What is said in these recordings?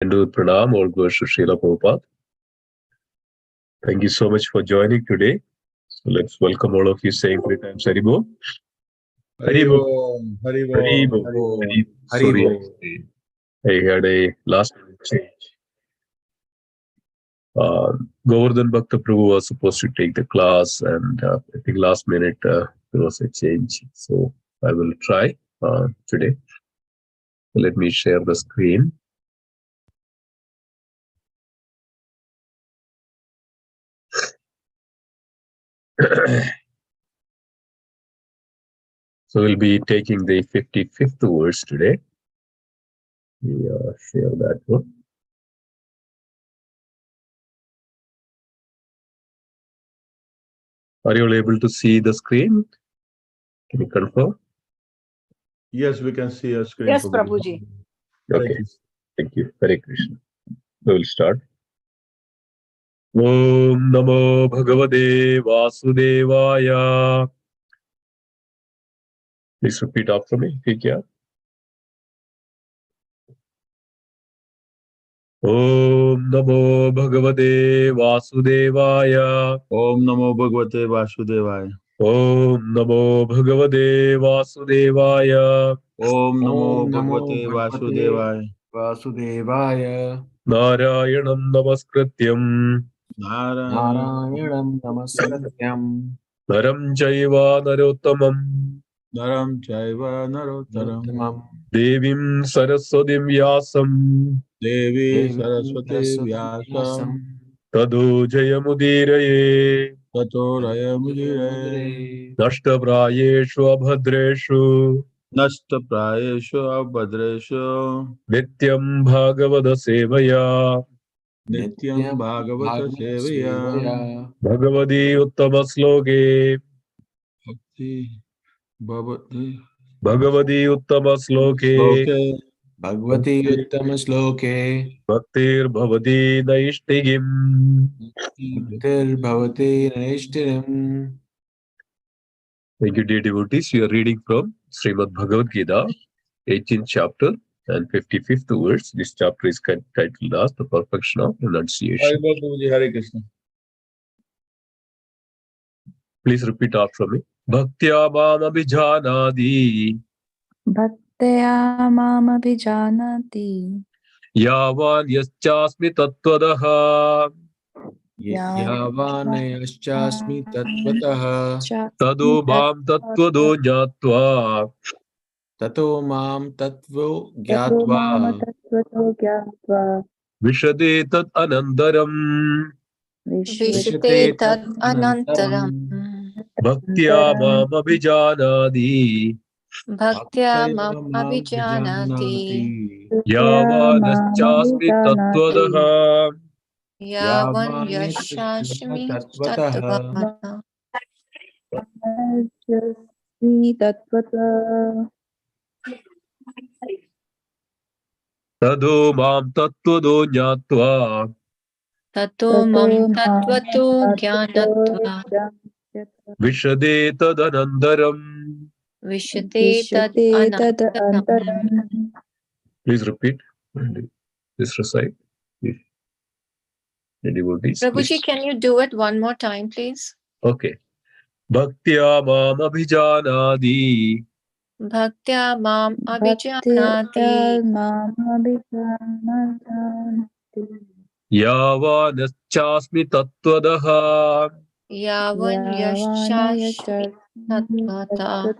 And do pranam or go to Srila Prabhupada. Thank you so much for joining today. So let's welcome all of you saying 3 times Haribo. Haribo. Haribo. Haribo. Sorry, I had a last minute change. Govardhan Bhakta Prabhu was supposed to take the class, and I think last minute there was a change. So I will try today. Let me share the screen. So we'll be taking the 55th verse today. We share that one. Are you all able to see the screen? Can you confirm? Yes, we can see your screen. Yes, Prabhuji. Okay, thank you. Hare Krishna. We will start. Om Namo Bhagavate Vasudevaya. Please repeat after me. ठीक है? Om Namo Bhagavate Vasudevaya. Om Namo Bhagavate Vasudevaya. Om Namo Bhagavate Vasudevaya. Om Namo Bhagavate Vasudevaya. Vasudevaya. Narayanam Namaskrityam. Narayanam Namaskrityam. Naram Chaiva Narottamam. Naram Chaiva Narottamam. Devim Saraswatim Vyasam. Devi Saraswati Vyasam. Tado Jayamudiraye. Tato Rayamudire. Nashtaprayeshu Abhadreshu. Nasta Prayeshu Abhadreshu. Nityam Bhagavata Sevaya. Nityam Bhagavata Sevaya. Bhagavadi Uttama Sloke. Bhakti Bhavati. Bhagavadi Uttama Sloke. Bhagavati Uttama Sloke. Bhaktir Bhavati Naishtigim. Bhaktir Bhavati Naishtirim. Thank you, dear devotees. We are reading from Srimad Bhagavad Gita, 18th chapter and 55th verse. This chapter is titled as The Perfection of Renunciation. Hare Krishna. Please repeat after me. Bhaktya mam abhijanadi. Bhaktya mam abhijanati. Yavan yaschasmi tattvadaha. Yavanayashchasmi tattvataha. Tado mam tattvado jnatva. Tato mam tattvo gyatva. Vishade tat anandaram. Vishate tad anantaram. Bhaktya mam abhijanadi. Bhaktya mam abhijanati. Yavan yaschasmi tattvadaha. Yavan yashashmi tattvata. Tado mam tattvado jnatva. Tato mam tattvato jnanatva. Vishade tad anandaram. Vishate tad anantaram. Please repeat. This recite. The devotees. Prabhuji, can you do it one more time, please? Okay. Bhaktya mam abhijanadi. Bhaktya mam abhijanati. Yavanachasmi tattvadaha. Yavan yashashmi tattvata.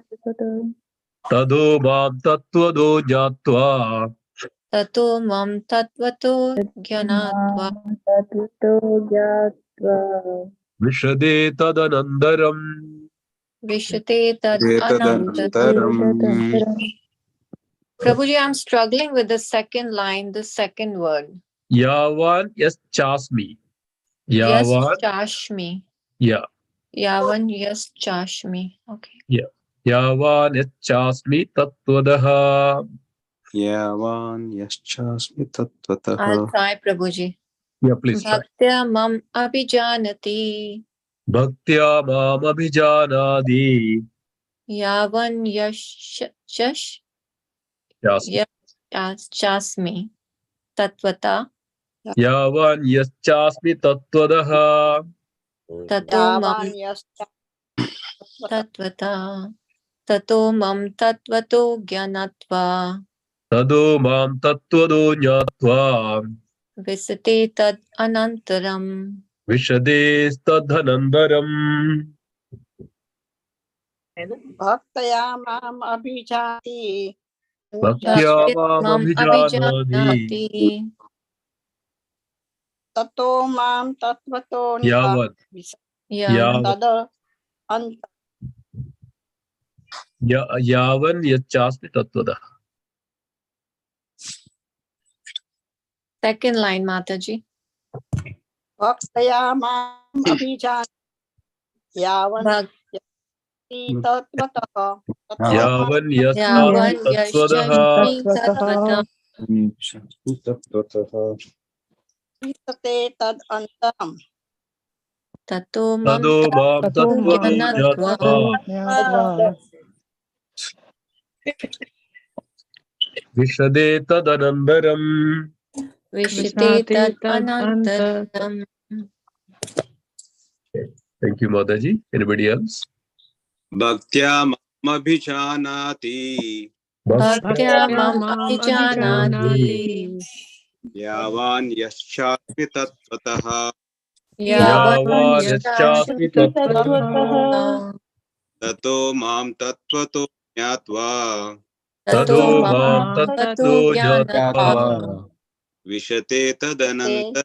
Tado mam tattvado jnatva. Tato mam tattvato jnanatva. Vishade tad anandaram. Vishate tad anantaram. Prabhuji, I'm struggling with the second line, the second word. Yavan yaschasmi. Yavan. Yaschashmi. Yeah. Yavan yaschashmi. Okay. Yeah. Yavan yaschasmi tattvadaha. Yavan yaschasmi tattvataha. I'll try, Prabhuji. Yeah, please try. Bhaktya mam abhijanati. Bhaktya mam abhijanadi. Yavan yaschasmi. tatvata Yavan yaschasmi tattvadaha. tato mam tatvata tato mam tatvato jnatva Tado mam tattvado nyatva. visate tad anantaram. Vishade tadhanandaram. भक्तया माम् अभिजाति Bhaktya mam Mam abhijanati. abhijanati ततो मां तत्त्वतो Yavat. yavan तद अन्त Yavan yaschasmi tattvadaha. second line Mataji. भक्तया माम् अभिजाति यावन् Bhak तत्त्वतः ततो Yavan yavan yaschasmi tattvadaha. yashashmi tatvata विशते तद् अन्तरम् tato mam Tado mam tattvado jnatva nyatva. Vishade tadanandaram. vishite tad anantaram. Thank you, Mataji. Anybody else? Bhaktya mamabhijanati Bhaktya mam abhijanati yavan yaschasmi tattvataha yavan Yavan yashashmi yaschasmi tattvadaha. tatvata tato mam tattvato jnatva tato Tado mam mam tato tattvado jnatva nyatva. vishate tadananta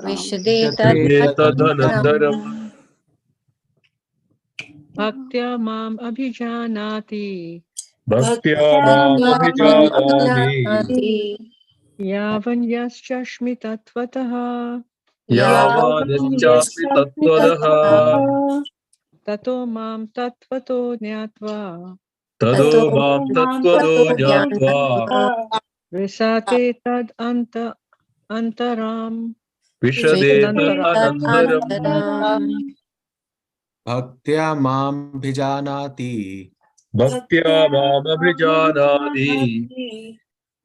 vishade tad Tadhanandaram. Bhaktya mam abhijanati Bhaktya mam abhijanati. yavan yaschashmi tatvataha Yavan yaschasmi tattvadaha. tato mam tattvato jnatva Tado mam tattvado nyatva. visate tad antaram Vishade tadanandaram. Bhaktya mam bhijanati Bhaktya mam abhijanati.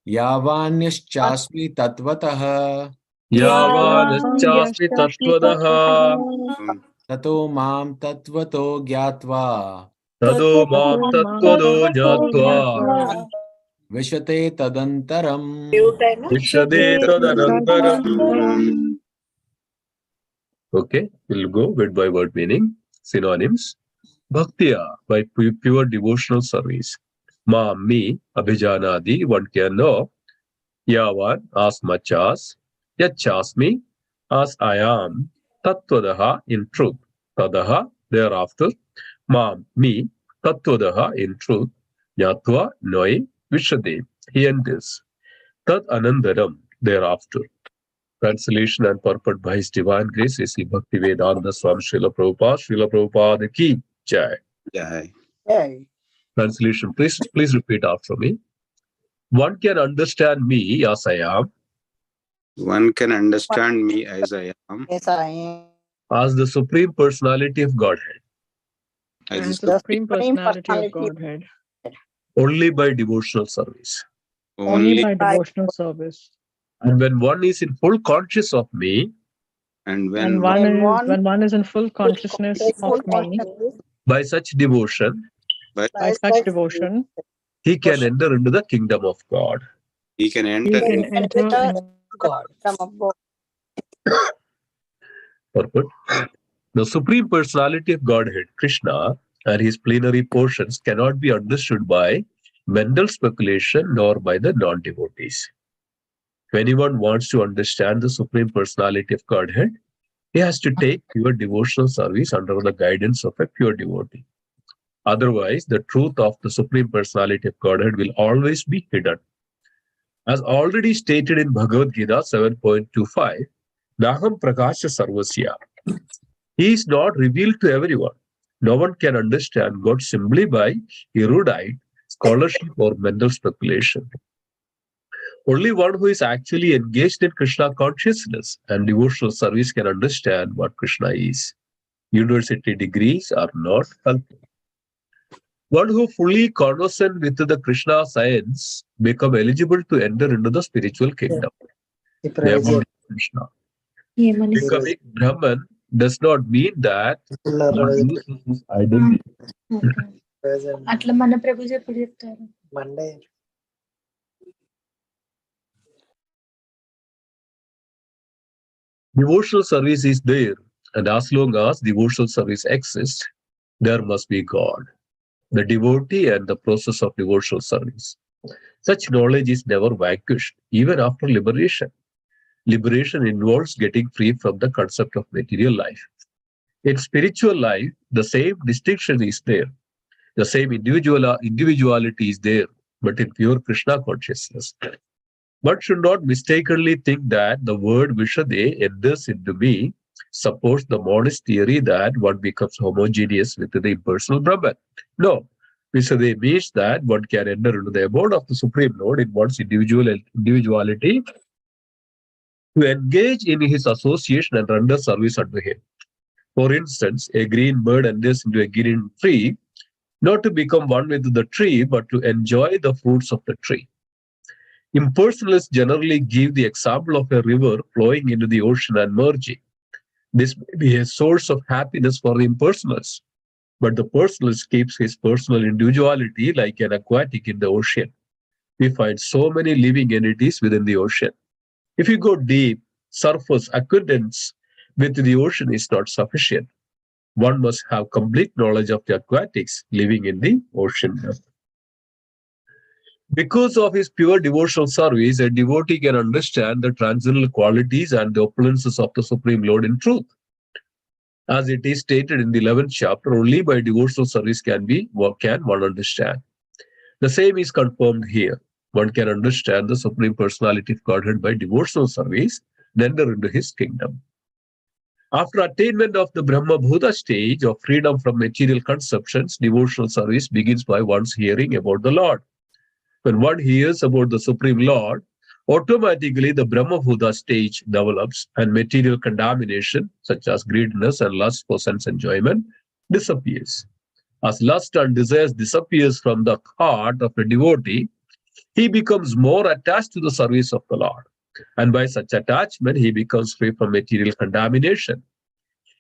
yavanyaschasmi tatvataha Yavan yaschasmi tattvadaha. tato mam tattvato gyatva Tado mam tattvado nyatva. vishate tadantaram. Vishade tadanandaram. Okay, we'll go word by word meaning. Synonyms. Bhaktya, by pure devotional service. Ma, me, abhijanadi, one can know. Yavan, as much as. Yachasmi, as I am. Tattvadaha, in truth. Tadaha, thereafter. Ma, me, tattvadaha, in truth. Nyatva, knowing. Vishade, he and this. Tad anandaram, thereafter. Translation and purport by His Divine Grace is Bhaktivedanta Swami Srila Prabhupada ki jai. jai. Translation, please repeat after me. One can understand me as I am, One can understand me as I am, Yes, I am. as the Supreme Personality of Godhead, as as the the Supreme Personality of Godhead only by devotional service. only only by devotional service. And when one is in full conscious of me, and And when when one is in full consciousness of me, by such devotion, by by such devotion, he can enter into the kingdom of God. he can he enter can in enter in God. Come of God. Purport. The Supreme Personality of Godhead, Krishna, and his plenary portions cannot be understood by mental speculation nor by the non-devotees. If anyone wants to understand the Supreme Personality of Godhead, he has to take pure devotional service under the guidance of a pure devotee. Otherwise, the truth of the Supreme Personality of Godhead will always be hidden. As already stated in Bhagavad Gita 7.25, Naham Prakasha Sarvasya. He is not revealed to everyone. No one can understand God simply by erudite scholarship or mental speculation. Only one who is actually engaged in Krishna consciousness and devotional service can understand what Krishna is. University degrees are not helpful. One who fully conversant with the Krishna science become eligible to enter into the spiritual kingdom. The abode of Krishna. Becoming Brahman does not mean that one loses his identity. అట్లా మన ప్రభు ఎప్పుడు చెప్తారు Devotional service is there, and as long as devotional service exists, there must be God, the devotee, and the process of devotional service. Such knowledge is never vanquished, even after liberation. Liberation involves getting free from the concept of material life. In spiritual life, the same distinction is there. The same individuality is there, but in pure Krishna consciousness. One should not mistakenly think that the word Vishade enters into me supports the modest theory that one becomes homogeneous with the impersonal Brahman. No, Vishade means that one can enter into the abode of the Supreme Lord in one's individuality to engage in his association and render service unto him. For instance, a green bird enters into a green tree, not to become one with the tree, but to enjoy the fruits of the tree. Impersonalists generally give the example of a river flowing into the ocean and merging. This may be a source of happiness for the impersonalist, but the personalist keeps his personal individuality like an aquatic in the ocean. We find so many living entities within the ocean. If you go deep, surface acquaintance with the ocean is not sufficient. One must have complete knowledge of the aquatics living in the ocean. Because of his pure devotional service, a devotee can understand the transcendental qualities and the opulences of the Supreme Lord in truth. As it is stated in the 11th chapter, only by devotional service can one understand. The same is confirmed here. One can understand the Supreme Personality of Godhead by devotional service, then enter into his kingdom. After attainment of the Brahma Bhuta stage of freedom from material conceptions, devotional service begins by one's hearing about the Lord. When one hears about the Supreme Lord, automatically the Brahma Bhuta stage develops and material contamination, such as greediness and lust for sense enjoyment, disappears. As lust and desires disappears from the heart of a devotee, he becomes more attached to the service of the Lord. And by such attachment, he becomes free from material contamination.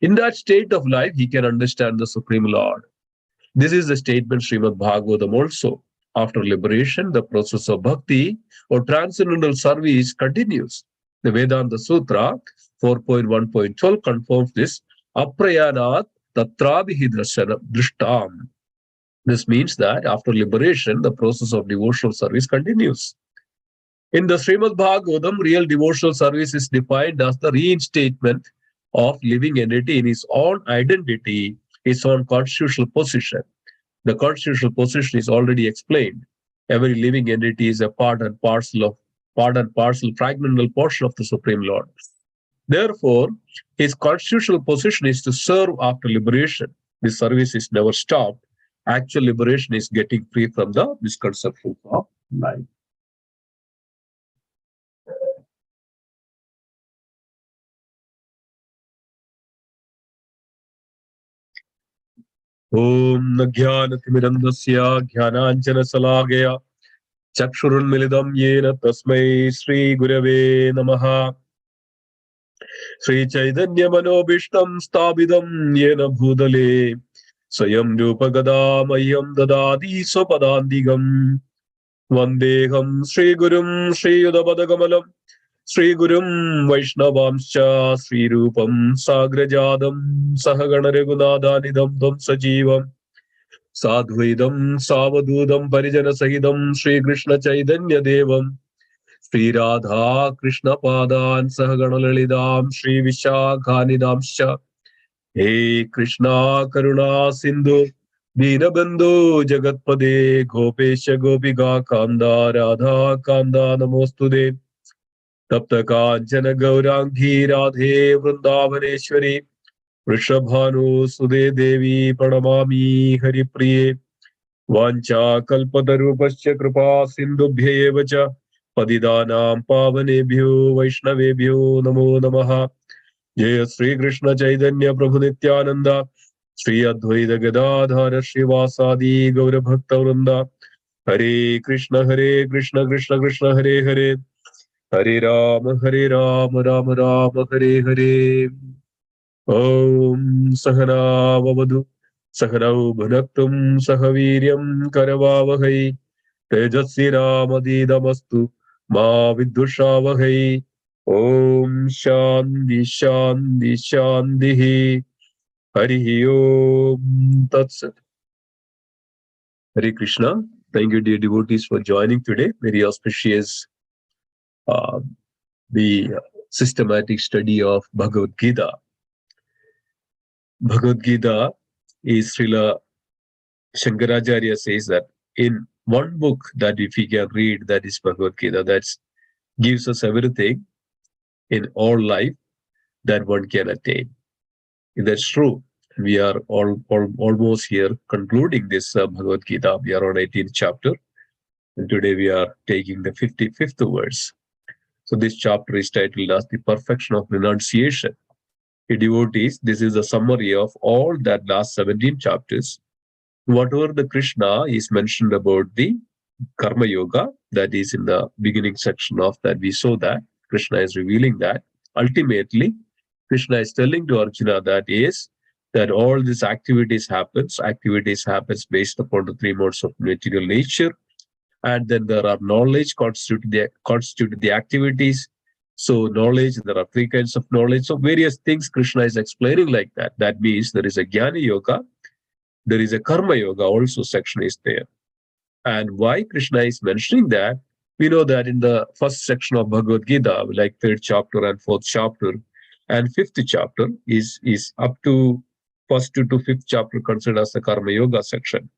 In that state of life, he can understand the Supreme Lord. This is the statement Srimad Bhagavatam also. After liberation, the process of bhakti or transcendental service continues. The Vedanta Sutra 4.1.12 confirms this. Aprayanat tatrabihi drishtam. This means that after liberation, the process of devotional service continues. In the Srimad Bhagavatam, real devotional service is defined as the reinstatement of living entity in his own identity, his own constitutional position. The constitutional position is already explained. Every living entity is a part and parcel, fragmental portion of the Supreme Lord. Therefore, his constitutional position is to serve after liberation. This service is never stopped. Actual liberation is getting free from the misconceptions of life. Om Nagyanatimidandasya Jnananjana Chakshurunmilidam Yena Tasmai Sri Gurave Namaha Sri Chaitanya Manobishtam Stabidam Yena Bhudale Swayam Rupagadam Ayyam Dadadi Sopadandigam Vandeham Sri Gurum Sri Yudabadagamalam Sri Gurum Vaishnavamscha Sri Rupam Sagrajadam Sahagana Regunadhanidam Dam Sajivam Sadhuidam Savadudam Parijana Sahidam Sri Krishna Chaitanya Devam Sri Radha Krishna Padan Sahagana Lalidam Sri Vishakhanidamscha He Krishna Karuna Sindhu Dinabandhu Jagatpade Gopesha Gopika Kanda Radha Kanda Namostude Tapta Kanchana Gaurangi Radhe Vrindavaneshwari Vrishabhanu Sude Devi Pranamami Hari Priye Vancha Kalpatarupasya Kripa Sindhubhye Vacha Padidanam Pavanebhyo Vaishnavebhyo Namo Namaha Jaya Sri Krishna Chaitanya Prabhu Nityananda Sri Advaita Gadadhara Srivasadi Gaura Bhakta Vrinda. Hare Krishna, Krishna Krishna, Hare Hare. Hare Rama, Rama Rama, Hare Hare. Om Sahana Vavadu Sahanau Bhunaktum Sahaviryam Karavavahai Tejasvi Ramadidamastu Ma Vidushavahai. Om Shanti Shanti Shanti. Harihi Om Tatsat. Hare Krishna. Thank you, dear devotees, for joining today. Very auspicious the systematic study of Bhagavad Gita. Bhagavad Gita is Srila Shankaracharya says that in one book that if we can read, that is Bhagavad Gita, that gives us everything in all life that one can attain. If that's true, we are almost here concluding this Bhagavad Gita. We are on 18th chapter, and today we are taking the 55th verse. So this chapter is titled as the perfection of renunciation. Devotees, this is a summary of all that last 17 chapters. Whatever the Krishna is mentioned about the Karma Yoga, that is in the beginning section of that, we saw that Krishna is revealing that. Ultimately, Krishna is telling to Arjuna that all these activities happens based upon the three modes of material nature, and then there are knowledge constitute the activities. So knowledge, there are three kinds of knowledge. So various things Krishna is explaining like that. That means there is a Jnana Yoga, there is a Karma Yoga also section is there. And why Krishna is mentioning that, we know that in the first section of Bhagavad Gita, like third chapter and fourth chapter and fifth chapter is up to first to fifth chapter considered as the Karma Yoga section.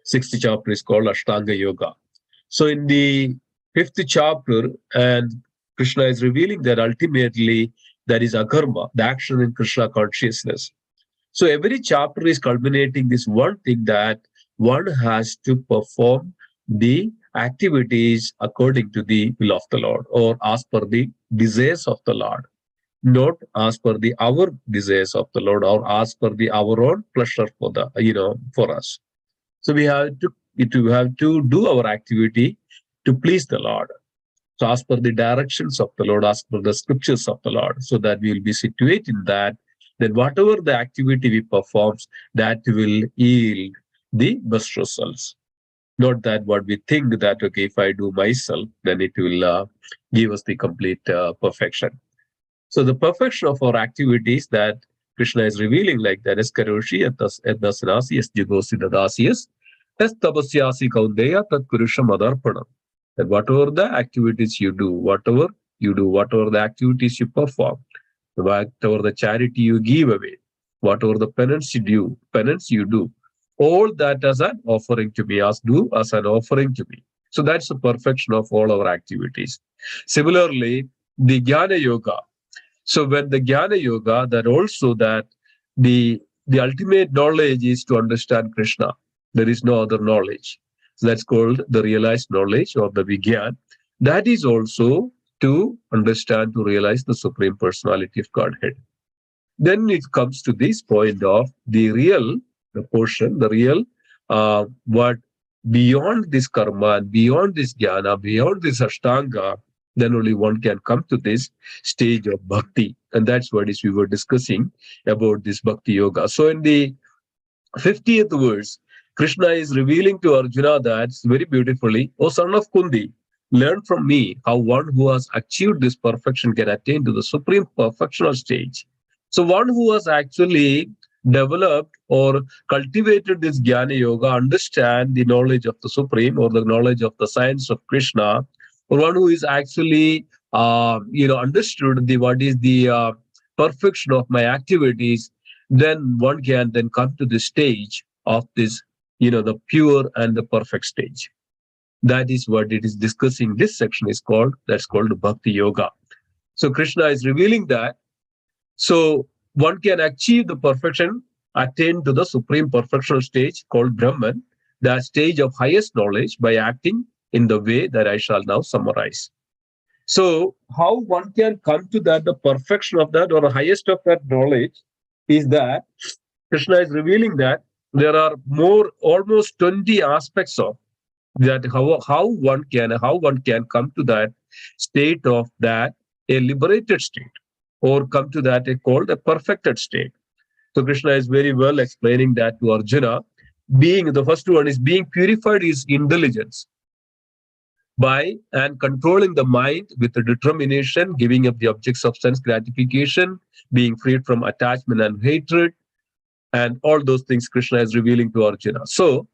Sixth chapter is called Ashtanga Yoga. So in the fifth chapter, and Krishna is revealing that ultimately that is akarma, the action in Krishna consciousness. So every chapter is culminating this one thing, that one has to perform the activities according to the will of the Lord, or as per the desires of the Lord, not as per the our desires of the Lord, or as per the our own pleasure for the for us. So we have to do our activity to please the Lord. So as per the directions of the Lord, as per the scriptures of the Lord, so that we will be situated in that, then whatever the activity we perform, that will yield the best results. Not that what we think that, okay, if I do myself, then it will give us the complete perfection. So the perfection of our activities that Krishna is revealing like that is Karoshi etdasanasi es jigosi dadasiyas es tapasyasi kaundeya tat purusham adarpanam. That whatever the activities you do, whatever the activities you perform, whatever the charity you give away, whatever the penance you do, all that as an offering to me, as an offering to me. So that's the perfection of all our activities. Similarly, the Jnana Yoga. So when the Jnana Yoga, that also that the ultimate knowledge is to understand Krishna. There is no other knowledge. So that's called the realized knowledge, or the Vigyan. That is also to understand, to realize the Supreme Personality of Godhead. Then it comes to this point of the real, the portion, the real, what beyond this karma, and beyond this jnana, beyond this ashtanga, then only one can come to this stage of bhakti. And that's what we were discussing about this bhakti yoga. So in the 50th verse, Krishna is revealing to Arjuna that very beautifully, O son of Kundi, learn from me how one who has achieved this perfection can attain to the supreme perfectional stage. So one who has actually developed or cultivated this Jnana Yoga, understand the knowledge of the Supreme, or the knowledge of the science of Krishna, or one who is actually, understood what is the perfection of my activities, then one can then come to the stage of this, the pure and the perfect stage. That is what it is discussing. This section is called, that's called Bhakti Yoga. So Krishna is revealing that. So one can achieve the perfection, attain to the supreme perfectional stage called Brahman, the stage of highest knowledge, by acting in the way that I shall now summarize. So how one can come to that, the perfection of that, or the highest of that knowledge, is that Krishna is revealing that there are almost 20 aspects of that, how one can come to that state of that, a liberated state, or come to that called a perfected state. So Krishna is very well explaining that to Arjuna. The first one is being purified is intelligence, by and controlling the mind with a determination, giving up the objects of sense gratification, being freed from attachment and hatred, and all those things Krishna is revealing to Arjuna. So,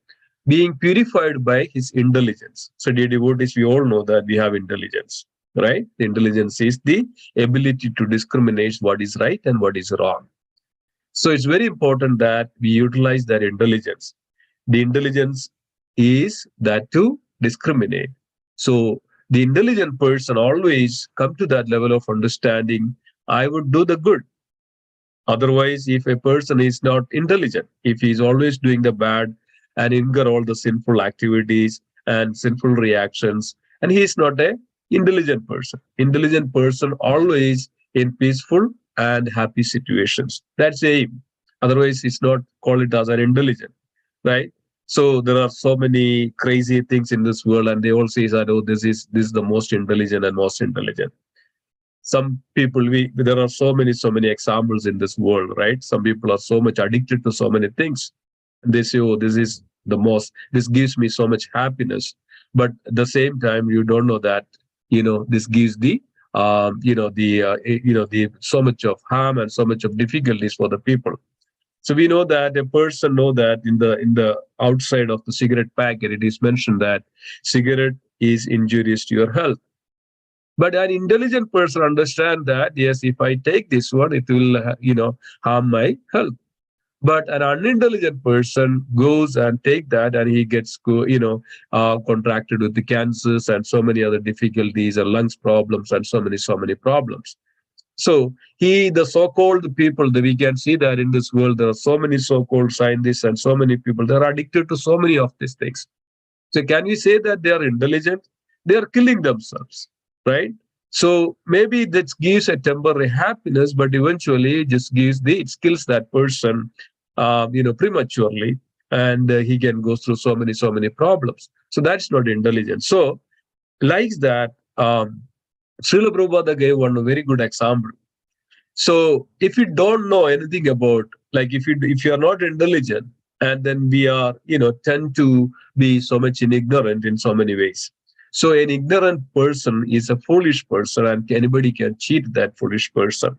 being purified by his intelligence. So, dear devotees, we all know that we have intelligence, right? The intelligence is the ability to discriminate what is right and what is wrong. So, it's very important that we utilize that intelligence. The intelligence is that to discriminate. So, the intelligent person always come to that level of understanding, I would do the good. Otherwise, if a person is not intelligent, if he is always doing the bad and incur all the sinful activities and sinful reactions, and he is not a intelligent person. Intelligent person always in peaceful and happy situations. That's the aim. Otherwise, it's not call it as an intelligent, right? So there are so many crazy things in this world, and they all say that, oh, this is the most intelligent and most intelligent. Some people, there are so many examples in this world, right? Some people are so much addicted to so many things. They say, oh, this gives me so much happiness. But at the same time, you don't know that, this gives the so much of harm and so much of difficulties for the people. So we know that a person know that in the outside of the cigarette packet, it is mentioned that cigarette is injurious to your health. But an intelligent person understands that, yes, if I take this one, it will, harm my health. But an unintelligent person goes and take that, and he gets, contracted with the cancers and so many other difficulties and lungs problems and so many problems. So the so-called people that we can see that in this world, there are so many so-called scientists and so many people that are addicted to so many of these things. So can we say that they are intelligent? They are killing themselves, right? So maybe that gives a temporary happiness, but eventually it just it kills that person, prematurely, and he can go through so many problems. So that's not intelligence. So like that, Srila Prabhupada gave one very good example. So if you don't know anything about, like if you are not intelligent, and then we are, tend to be so much ignorant in so many ways. So an ignorant person is a foolish person, and anybody can cheat that foolish person.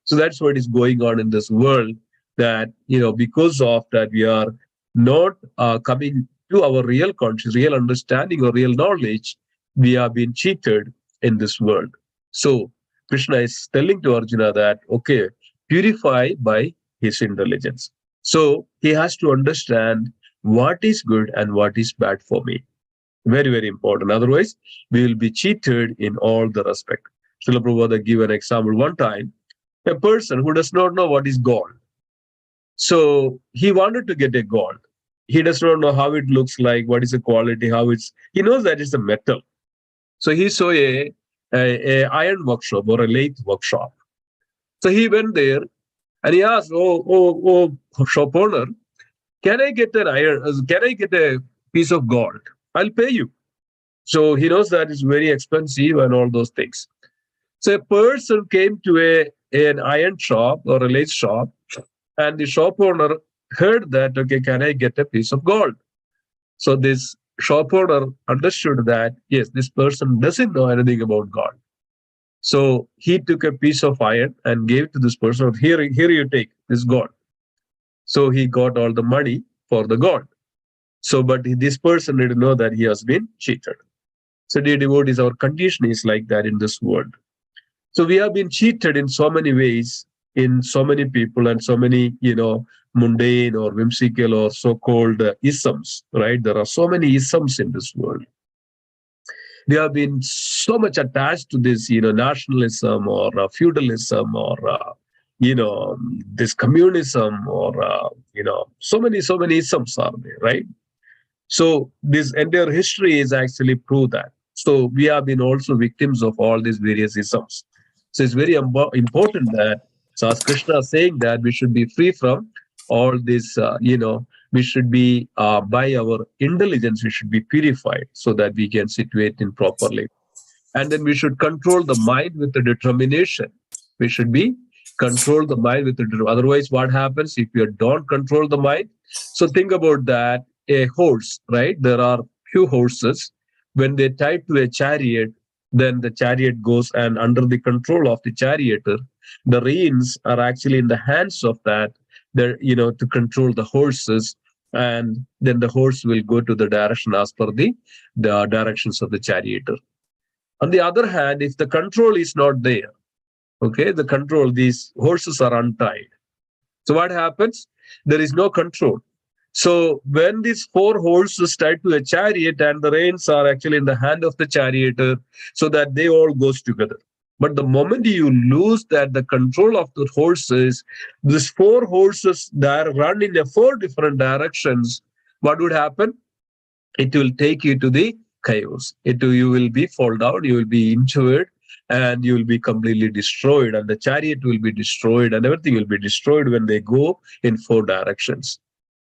So that's what is going on in this world, that, because of that, we are not coming to our real conscious, real understanding or real knowledge. We are being cheated in this world. So Krishna is telling to Arjuna that, okay, purify by his intelligence. So he has to understand what is good and what is bad for me. Very, very important. Otherwise, we will be cheated in all the respect. Srila Prabhupada gave an example one time, a person who does not know what is gold. So he wanted to get a gold. He does not know how it looks like, what is the quality, he knows that it's a metal. So he saw a iron workshop or a lathe workshop. So he went there and he asked, oh, shop owner, can I get a piece of gold? I'll pay you. So he knows that it's very expensive and all those things. So a person came to an iron shop or a lathe shop, and the shop owner heard that, okay, can I get a piece of gold? So this shop owner understood that, yes, this person doesn't know anything about gold. So he took a piece of iron and gave to this person, here you take this gold. So he got all the money for the gold. So, but this person didn't know that he has been cheated. So dear devotees, our condition is like that in this world. So we have been cheated in so many ways, in so many people and so many, mundane or whimsical or so-called isms, right? There are so many isms in this world. We have been so much attached to this, nationalism or feudalism or, this communism or, so many isms are there, right? So this entire history is actually prove that. So we have been also victims of all these various isms. So it's very important that, so as Krishna is saying that we should be free from all this, we should be, by our intelligence, we should be purified so that we can situate in properly. And then we should control the mind with the determination. We should be control the mind with the otherwise what happens if you don't control the mind? So think about that. A horse, right? There are few horses. When they tie to a chariot, then the chariot goes, and under the control of the charioteer, the reins are actually in the hands of that, to control the horses, and then the horse will go to the direction as per the directions of the charioteer. On the other hand, if the control is not there, okay, these horses are untied. So what happens? There is no control. So when these four horses tied to a chariot and the reins are actually in the hand of the charioteer, so that they all goes together. But the moment you lose the control of the horses, these four horses that run in four different directions, what would happen? It will take you to the chaos. You will be fall down, you will be injured, and you will be completely destroyed, and the chariot will be destroyed, and everything will be destroyed when they go in four directions.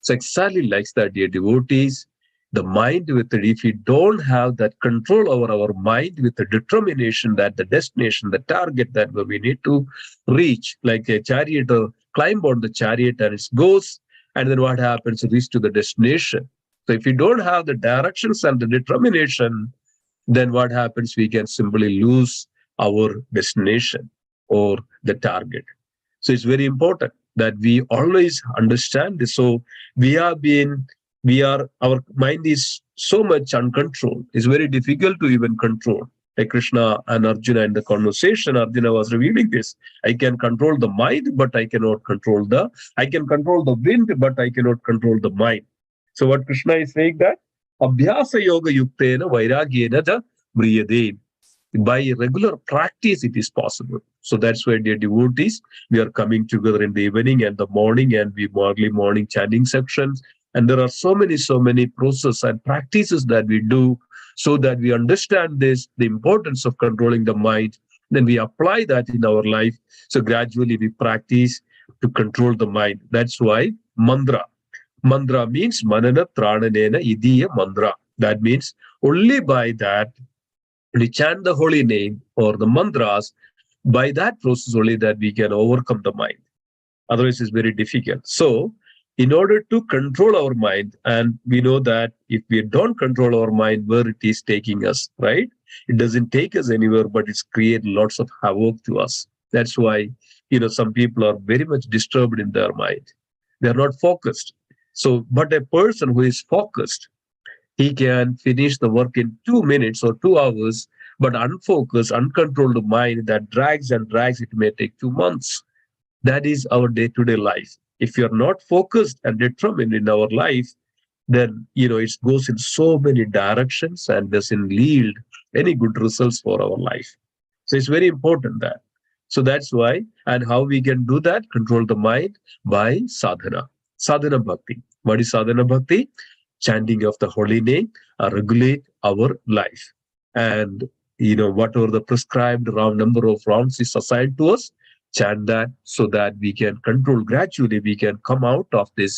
So exactly like that, dear devotees, the mind if we don't have that control over our mind with the determination that the destination, the target that we need to reach, like a charioteer climb on the chariot and it goes, and then what happens? It reaches to the destination. So if you don't have the directions and the determination, then what happens? We can simply lose our destination or the target. So it's very important that we always understand this. So our mind is so much uncontrolled. It's very difficult to even control. Like Krishna and Arjuna in the conversation, Arjuna was revealing this. I can control the mind, but I can control the wind, but I cannot control the mind. So what Krishna is saying that Abhyasa yoga yuktena vairagyena ja mriyade. By regular practice, it is possible. So that's why, dear devotees, we are coming together in the evening and the morning, and we early morning chanting sections. And there are so many processes and practices that we do so that we understand this, the importance of controlling the mind. Then we apply that in our life. So gradually we practice to control the mind. That's why mantra. Mantra means manana trananena idiya mantra. That means only by that we chant the holy name or the mantras, by that process only that we can overcome the mind. Otherwise, it's very difficult. So, in order to control our mind, and we know that if we don't control our mind, where it is taking us, right? It doesn't take us anywhere, but it's create lots of havoc to us. That's why, some people are very much disturbed in their mind. They're not focused. So, but a person who is focused, he can finish the work in 2 minutes or 2 hours, but unfocused, uncontrolled mind that drags and drags, it may take 2 months. That is our day-to-day life. If you're not focused and determined in our life, then, it goes in so many directions and doesn't yield any good results for our life. So it's very important that. So that's why, and how we can do that, control the mind by sadhana. Sadhana bhakti. What is sadhana bhakti? Chanting of the holy name regulate our life. And, whatever the prescribed number of rounds is assigned to us, chant that so that we can control gradually, we can come out of the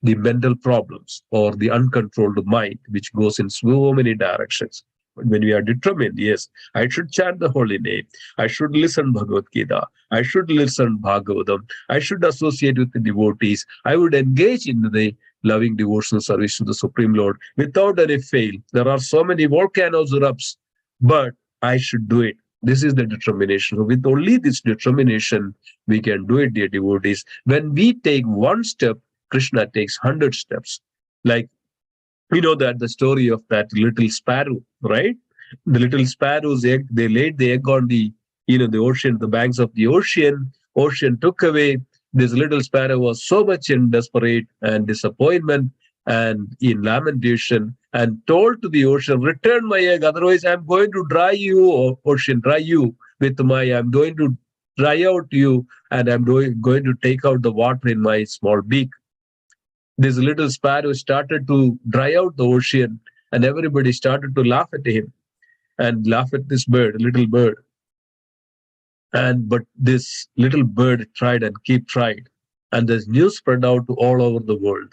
mental problems or the uncontrolled mind, which goes in so many directions. But when we are determined, yes, I should chant the holy name, I should listen Bhagavad Gita, I should listen Bhagavatam, I should associate with the devotees, I would engage in the loving devotional service to the Supreme Lord without any fail. There are so many volcanoes erupts, but I should do it. This is the determination. With only this determination, we can do it, dear devotees. When we take one step, Krishna takes 100 steps. Like, we know that the story of that little sparrow, right? The little sparrow's egg, they laid the egg on the ocean, the banks of the ocean. Ocean took away. This little sparrow was so much in desperate and disappointment and in lamentation, and told to the ocean, return my egg, otherwise I'm going to dry you, ocean, dry you with I'm going to dry out you, and I'm going to take out the water in my small beak. This little sparrow started to dry out the ocean, and everybody started to laugh at him and laugh at this little bird. But this little bird tried and tried. And this news spread out to all over the world.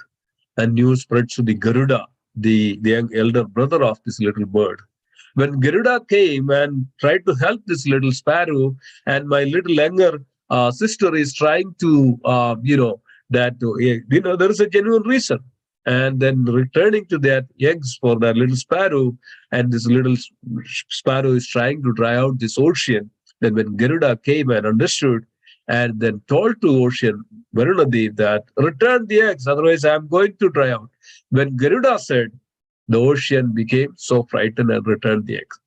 And news spread to the Garuda, the young elder brother of this little bird. When Garuda came and tried to help this little sparrow, and my little younger sister is trying to, there is a genuine reason. And then returning to their eggs for their little sparrow, and this little sparrow is trying to dry out this ocean. Then when Garuda came and understood, and then told to ocean, Varunadev, that return the eggs, otherwise I am going to dry out. When Garuda said, the ocean became so frightened and returned the eggs.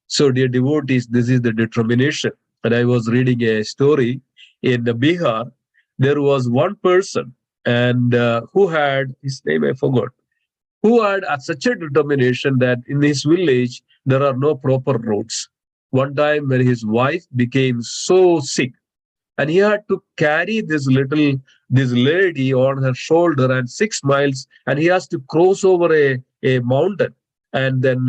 So, dear devotees, this is the determination. And I was reading a story in Bihar. There was one person, and who had, his name I forgot, who had such a determination that in his village there are no proper roads. One time when his wife became so sick, and he had to carry this lady on her shoulder and 6 miles, and he has to cross over a mountain, and then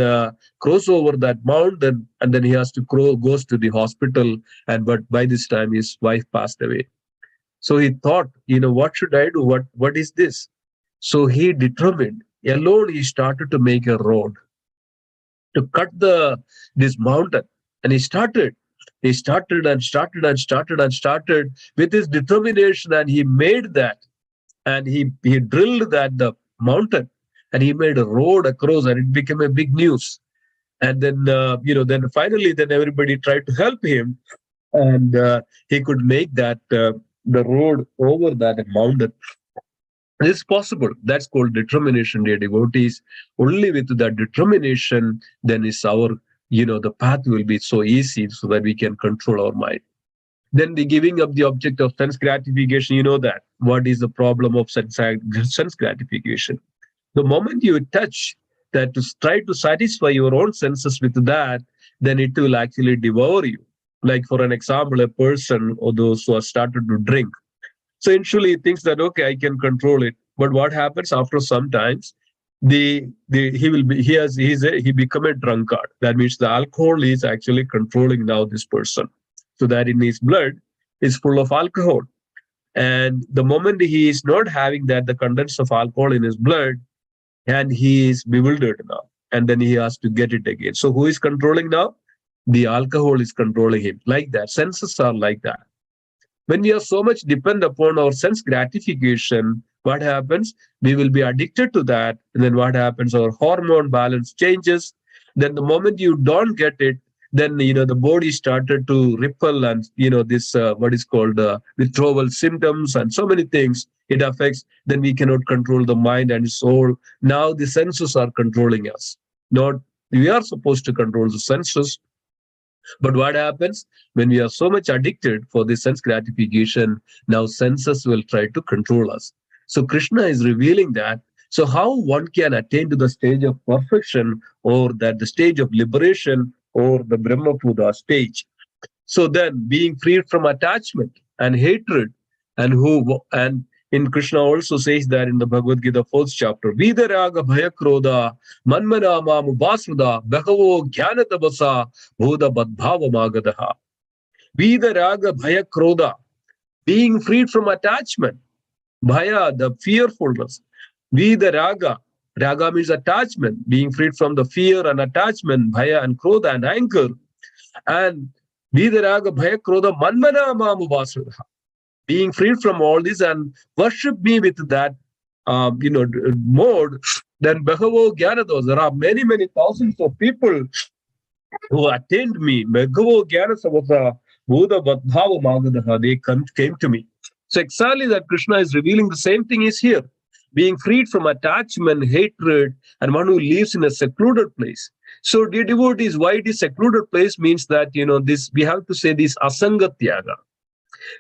cross over that mountain, and then he has to goes to the hospital. But by this time his wife passed away. So he thought, what should I do? What is this? So he determined, alone he started to make a road to cut this mountain, and he started with his determination, and he made that, and he drilled the mountain, and he made a road across, and it became a big news. And then then finally everybody tried to help him, and he could make that the road over that mountain. It's possible. That's called determination, dear devotees. Only with that determination, then is our the path will be so easy, so that we can control our mind. Then the giving up the object of sense gratification, that. What is the problem of sense gratification? The moment you touch that, to try to satisfy your own senses with that, then it will actually devour you. Like, for an example, a person or those who have started to drink. So initially he thinks that, okay, I can control it. But what happens after some times? He become a drunkard. That means the alcohol is actually controlling now this person, so that in his blood is full of alcohol. And the moment he is not having that, the contents of alcohol in his blood, and he is bewildered now, and then he has to get it again. So who is controlling now? The alcohol is controlling him. Like that, senses are like that. When we are so much depend upon our sense gratification, what happens? We will be addicted to that. And then what happens? Our hormone balance changes. Then the moment you don't get it, then, the body started to ripple, and, this, what is called withdrawal symptoms, and so many things it affects. Then we cannot control the mind and soul. Now the senses are controlling us. Not, we are supposed to control the senses. But what happens when we are so much addicted for the sense gratification? Now senses will try to control us. So Krishna is revealing that. So how one can attain to the stage of perfection, or that the stage of liberation, or the Brahma-Buddha stage? So then, being freed from attachment and hatred, and in Krishna also says that in the Bhagavad Gita 4th chapter, Vidaraga Bhayakroda Manmana Mamubasruda Bhagavo Jnanatabasa Bodha Badbhava Magadaha. Vidaraga Bhayakroda, being freed from attachment. Bhaya, the fearfulness. Vidaraga, raga means attachment, being freed from the fear and attachment, bhaya and krodha and anger. And vidaraga bhaya krodha manmana mamubasruda, being freed from all this and worship me with that mode. Then Bhagavo Gyanados, there are many, many thousands of people who attained me. Bhagavo Gyanasavasa Buddha Badbhava Magadaha, they came to me. So exactly that Krishna is revealing the same thing is here. Being freed from attachment, hatred, and one who lives in a secluded place. So, dear devotees, why it is secluded place means that, this, we have to say this asanga tyaga.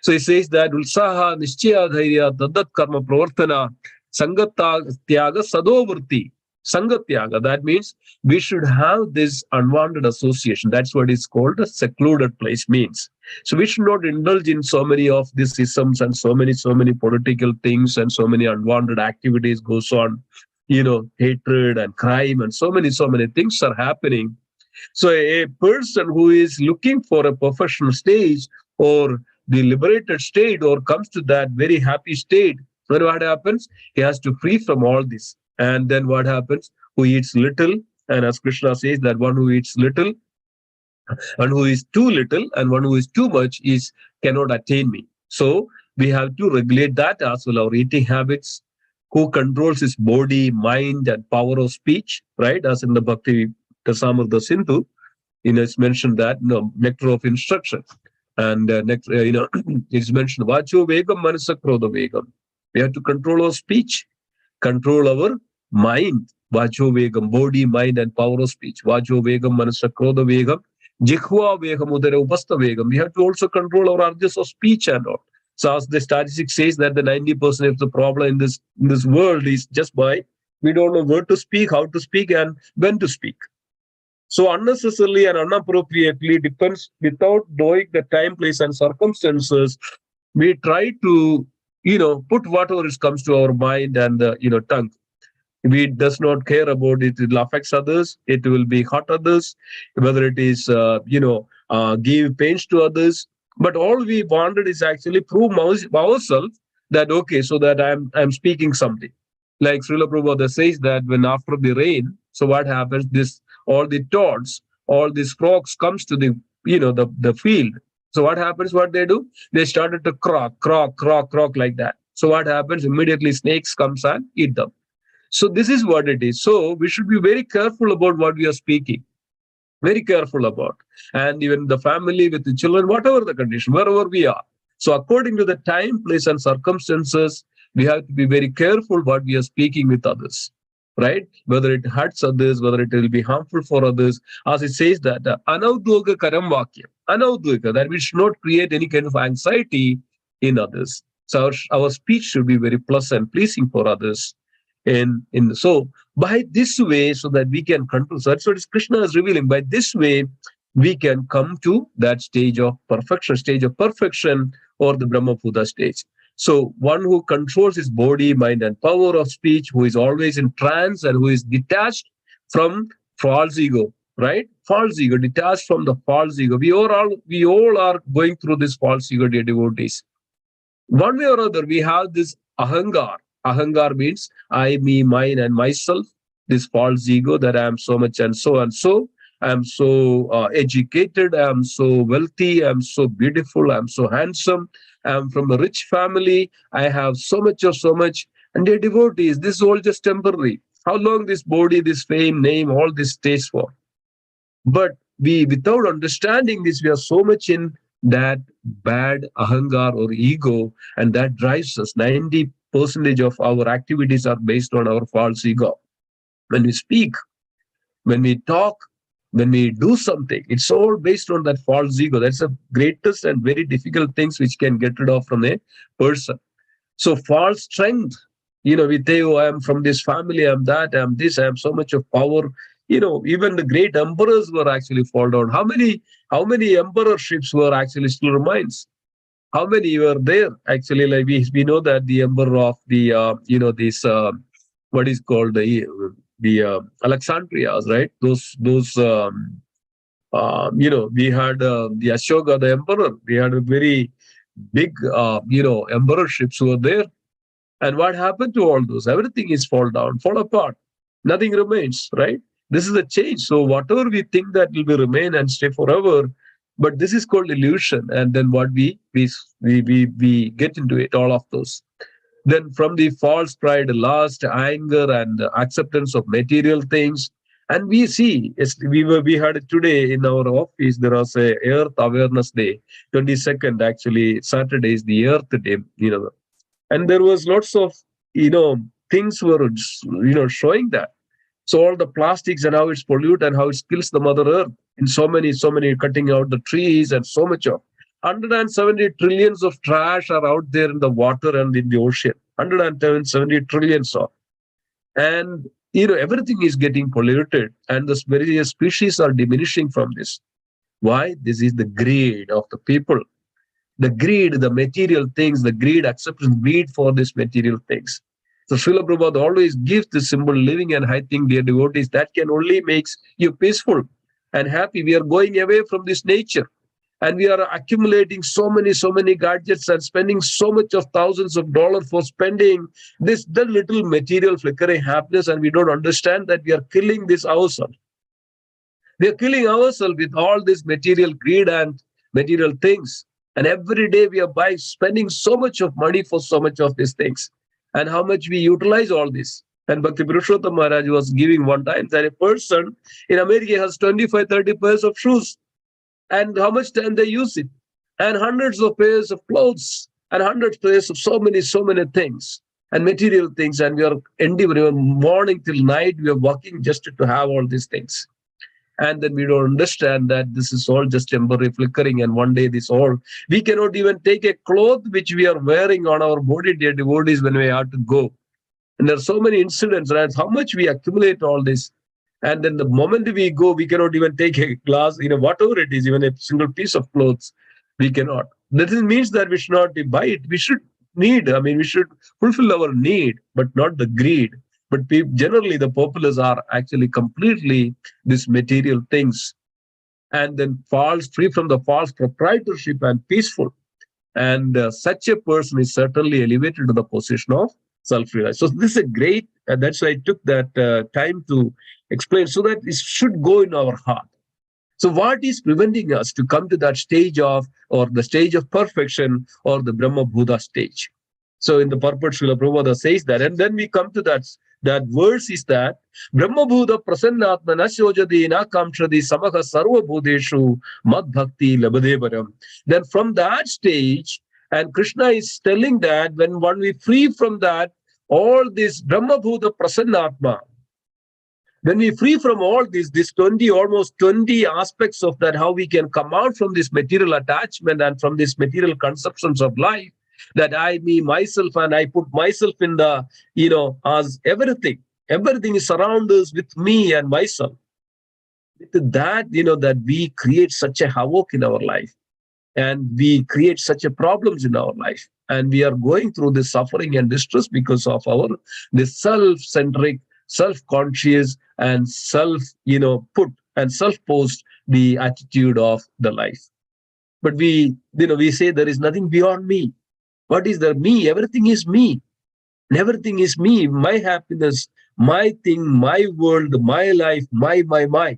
So he says that ulsaha nishchaya dhairya tadat karma pravartana sangata tyaga sadovarti. Sangatyaga, that means we should have this unwanted association. That's what is called a secluded place means. So we should not indulge in so many of these isms and so many political things, and so many unwanted activities goes on, hatred and crime, and so many things are happening. So a person who is looking for a professional stage, or the liberated state or comes to that very happy state, then what happens? He has to free from all this. And then what happens? Who eats little, and as Krishna says, that one who eats little and who is too little and one who is too much is cannot attain me. So we have to regulate that as well, our eating habits. Who controls his body, mind, and power of speech, right? As in the Bhakti Rasamrita Sindhu, it's mentioned that nectar of instruction. And it's mentioned Vacho Vegam Manasa Krodha Vegam. We have to control our speech, control our mind. Vacho Vegam, body, mind, and power of speech. Vacho Vegam Manasa Krodha Vegam. Jikhva Vegam Udara Upasta Vegam. We have to also control our urges of speech and all. So as the statistics says that the 90% of the problem in this world is just by we don't know where to speak, how to speak, and when to speak. So unnecessarily and inappropriately depends without knowing the time, place, and circumstances. We try to, put whatever comes to our mind and the, tongue. We does not care about it. It will affect others. It will be hurt others. Whether it is, give pains to others. But all we wanted is actually prove ourselves that okay, so that I'm speaking something. Like Srila Prabhupada says that when after the rain, so what happens? All the toads, all these frogs comes to the field. So what happens? What they do? They started to croak like that. So what happens? Immediately snakes comes and eat them. So this is what it is. So we should be very careful about what we are speaking. Very careful about. And even the family with the children, whatever the condition, wherever we are. So according to the time, place, and circumstances, we have to be very careful what we are speaking with others, right? Whether it hurts others, whether it will be harmful for others. As it says that, anaudhoga karam vakya, anaudhoga, that we should not create any kind of anxiety in others. So our speech should be very pleasant, pleasing for others. So by this way, so that we can control. So that's what Krishna is revealing. By this way, we can come to that stage of perfection, or the Brahma-Bhuta stage. So one who controls his body, mind, and power of speech, who is always in trance and who is detached from false ego, right? False ego, detached from the false ego. We all are going through this false ego, dear devotees. One way or other, we have this ahangar. Ahangar means I, me, mine, and myself. This false ego that I am so much and so and so. I am so educated. I am so wealthy. I am so beautiful. I am so handsome. I am from a rich family. I have so much. And dear devotees, this is all just temporary. How long this body, this fame, name, all this stays for? But we, without understanding this, we are so much in that bad ahangar or ego, and that drives us. 90% of our activities are based on our false ego. When we speak, when we talk, when we do something, it's all based on that false ego. That's the greatest and very difficult things which can get rid of from a person. So false strength, we say, oh, I am from this family, I am that, I am this, I am so much of power. Even the great emperors were actually fall down. How many emperorships were actually still remains? How many were there? Actually, like we know that the emperor of the, what is called the Alexandrias, right? Those we had the Ashoka, the emperor. We had a very big, emperorships who were there. And what happened to all those? Everything is fall apart. Nothing remains, right? This is a change. So whatever we think that will be remain and stay forever, but this is called illusion. And then what we get into it, all of those. Then from the false pride, lust, anger, and acceptance of material things. And we see, we had it today in our office, there was a Earth Awareness Day, 22nd, actually, Saturday is the Earth Day, and there was lots of, things were, showing that. So all the plastics and how it's polluted and how it kills the Mother Earth in so many cutting out the trees and so much of 170 trillions of trash are out there in the water and in the ocean. 170 trillions of. And, everything is getting polluted and the various species are diminishing from this. Why? This is the greed of the people. The greed, the material things, the greed, acceptance, greed for these material things. So Srila Prabhupada always gives the simple living, and I think, dear devotees, that can only make you peaceful and happy. We are going away from this nature. And we are accumulating so many gadgets and spending so much of thousands of dollars for spending the little material flickering happiness, and we don't understand that we are killing this ourselves. We are killing ourselves with all this material greed and material things. And every day we are spending so much of money for so much of these things. And how much we utilize all this. And Bhakti Purushottam Maharaj was giving one time that a person in America has 25, 30 pairs of shoes. And how much time they use it. And hundreds of pairs of clothes. And hundreds of pairs of so many things. And material things. And we are endeavoring morning till night. We are working just to have all these things. And then we don't understand that this is all just temporary flickering, and one day we cannot even take a cloth which we are wearing on our body, dear devotees, when we have to go. And there are so many incidents, right? How much we accumulate all this. And then the moment we go, we cannot even take a glass, whatever it is, even a single piece of clothes, we cannot. That means that we should not buy it. We should we should fulfill our need, but not the greed. But generally, the populace are actually completely these material things, and then free from the false proprietorship and peaceful. And such a person is certainly elevated to the position of self-realization. So this is a great, that's why I took that time to explain, so that it should go in our heart. So what is preventing us to come to that stage of, or the stage of perfection, or the Brahma Bhuta stage? So in the purport, Srila Prabhupada says that, and then we come to that verse is that Brahma Bhuta Prasannatma Nasyojadi Nakamshadi Samaha Sarva Bhudeshu Mad Bhakti Labadevaram. Then from that stage, and Krishna is telling that when we free from that, all this Brahma Bhuta Prasannatma, when we free from all this 20, almost 20 aspects of that, how we can come out from this material attachment and from these material conceptions of life, that I, me, myself, and I put myself in the, as everything is surrounded us with me and myself. With that, that we create such a havoc in our life, and we create such a problems in our life, and we are going through this suffering and distress because of this self-centric, self-conscious, and put and self-posed the attitude of the life. But we say there is nothing beyond me. What is the me? Everything is me. Everything is me. My happiness, my thing, my world, my life, my.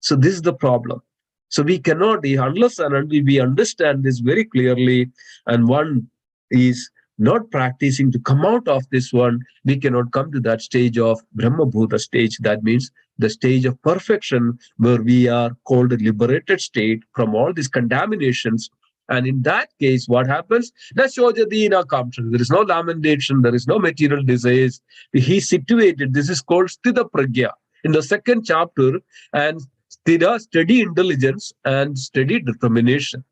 So this is the problem. So we cannot, unless and until we understand this very clearly, and one is not practicing to come out of this one, we cannot come to that stage of Brahma Bhuta stage. That means the stage of perfection, where we are called a liberated state from all these contaminations. And in that case, what happens? There is no lamentation, there is no material disease. He's situated. This is called Sthita Pragya in the second chapter, and Sthita, steady intelligence and steady determination.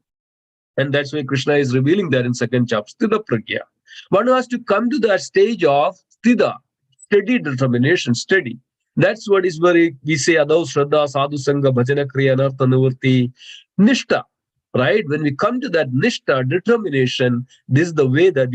And that's why Krishna is revealing that in second chapter, Sthita Pragya. One has to come to that stage of Sthita, steady determination, steady. That's what is where we say Adav Shraddha, Sadhu Sangha, Bhajana Kriya, Anartha Nivritti, Nishta. Right? When we come to that Nishta, determination, this is the way that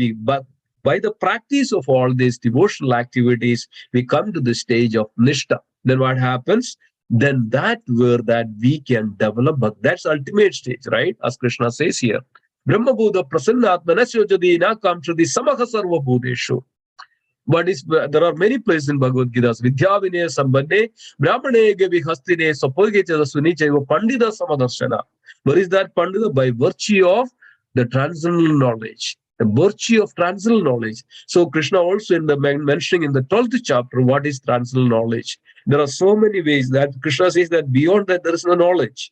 by the practice of all these devotional activities, we come to the stage of Nishta. Then what happens? Then where we can develop, but that's ultimate stage, right? As Krishna says here. Brahma Bhuta Prasannatma Nasyojadi Nakamshadi Samaha Sarva Bhudeshu. But there are many places in Bhagavad Gita. Vidya Vinaya Sambandhe, Brahmane Gevi Hastine, Sapolge Chadasuni Chaiva Pandita Samadarshana. Where is that Pandita? By virtue of the transcendental knowledge. The virtue of transcendental knowledge. So Krishna also in the mentioning in the 12th chapter, what is transcendental knowledge? There are so many ways that Krishna says that beyond that there is no knowledge.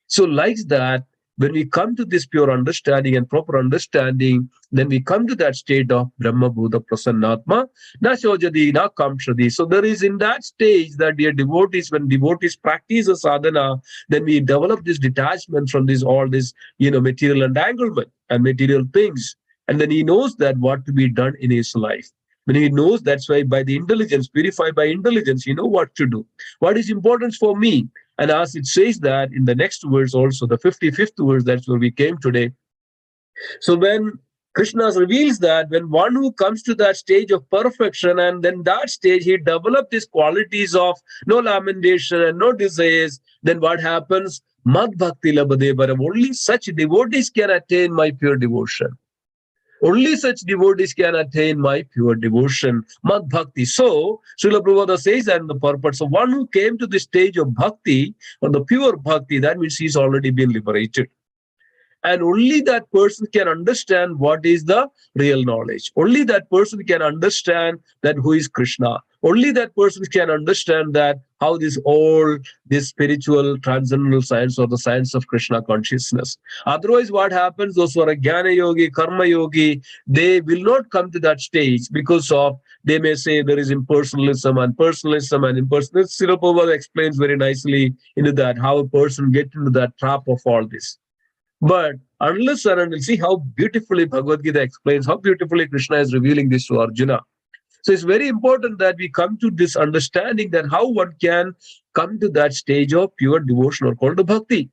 So like that, when we come to this pure understanding and proper understanding, then we come to that state of Brahma Bhuta Prasannatma, Na Shojadi, Na Kamshadi. So there is in that stage that dear devotees, when devotees practice a sadhana, then we develop this detachment from all this, material entanglement and material things. And then he knows that what to be done in his life. When he knows, that's why by the intelligence, purified by intelligence, he knows what to do. What is important for me? And as it says that in the next verse also, the 55th verse, that's where we came today. So when Krishna reveals that, when one who comes to that stage of perfection, and then that stage, he developed these qualities of no lamentation and no desires, then what happens? Mad bhakti labade param. Only such devotees can attain my pure devotion. Only such devotees can attain my pure devotion. Mad bhakti. So, Srila Prabhupada says that in the purport. So, one who came to the stage of bhakti, or the pure bhakti, that means he's already been liberated. And only that person can understand what is the real knowledge. Only that person can understand that who is Krishna. Only that person can understand that how this spiritual transcendental science or the science of Krishna consciousness. Otherwise, what happens? Those who are a Jnana Yogi, Karma Yogi, they will not come to that stage because of, they may say there is impersonalism and personalism and impersonalism. Srila Prabhupada explains very nicely into that, how a person gets into that trap of all this. But unless and until, see how beautifully Bhagavad Gita explains, how beautifully Krishna is revealing this to Arjuna. So it's very important that we come to this understanding that how one can come to that stage of pure devotion or called the bhakti.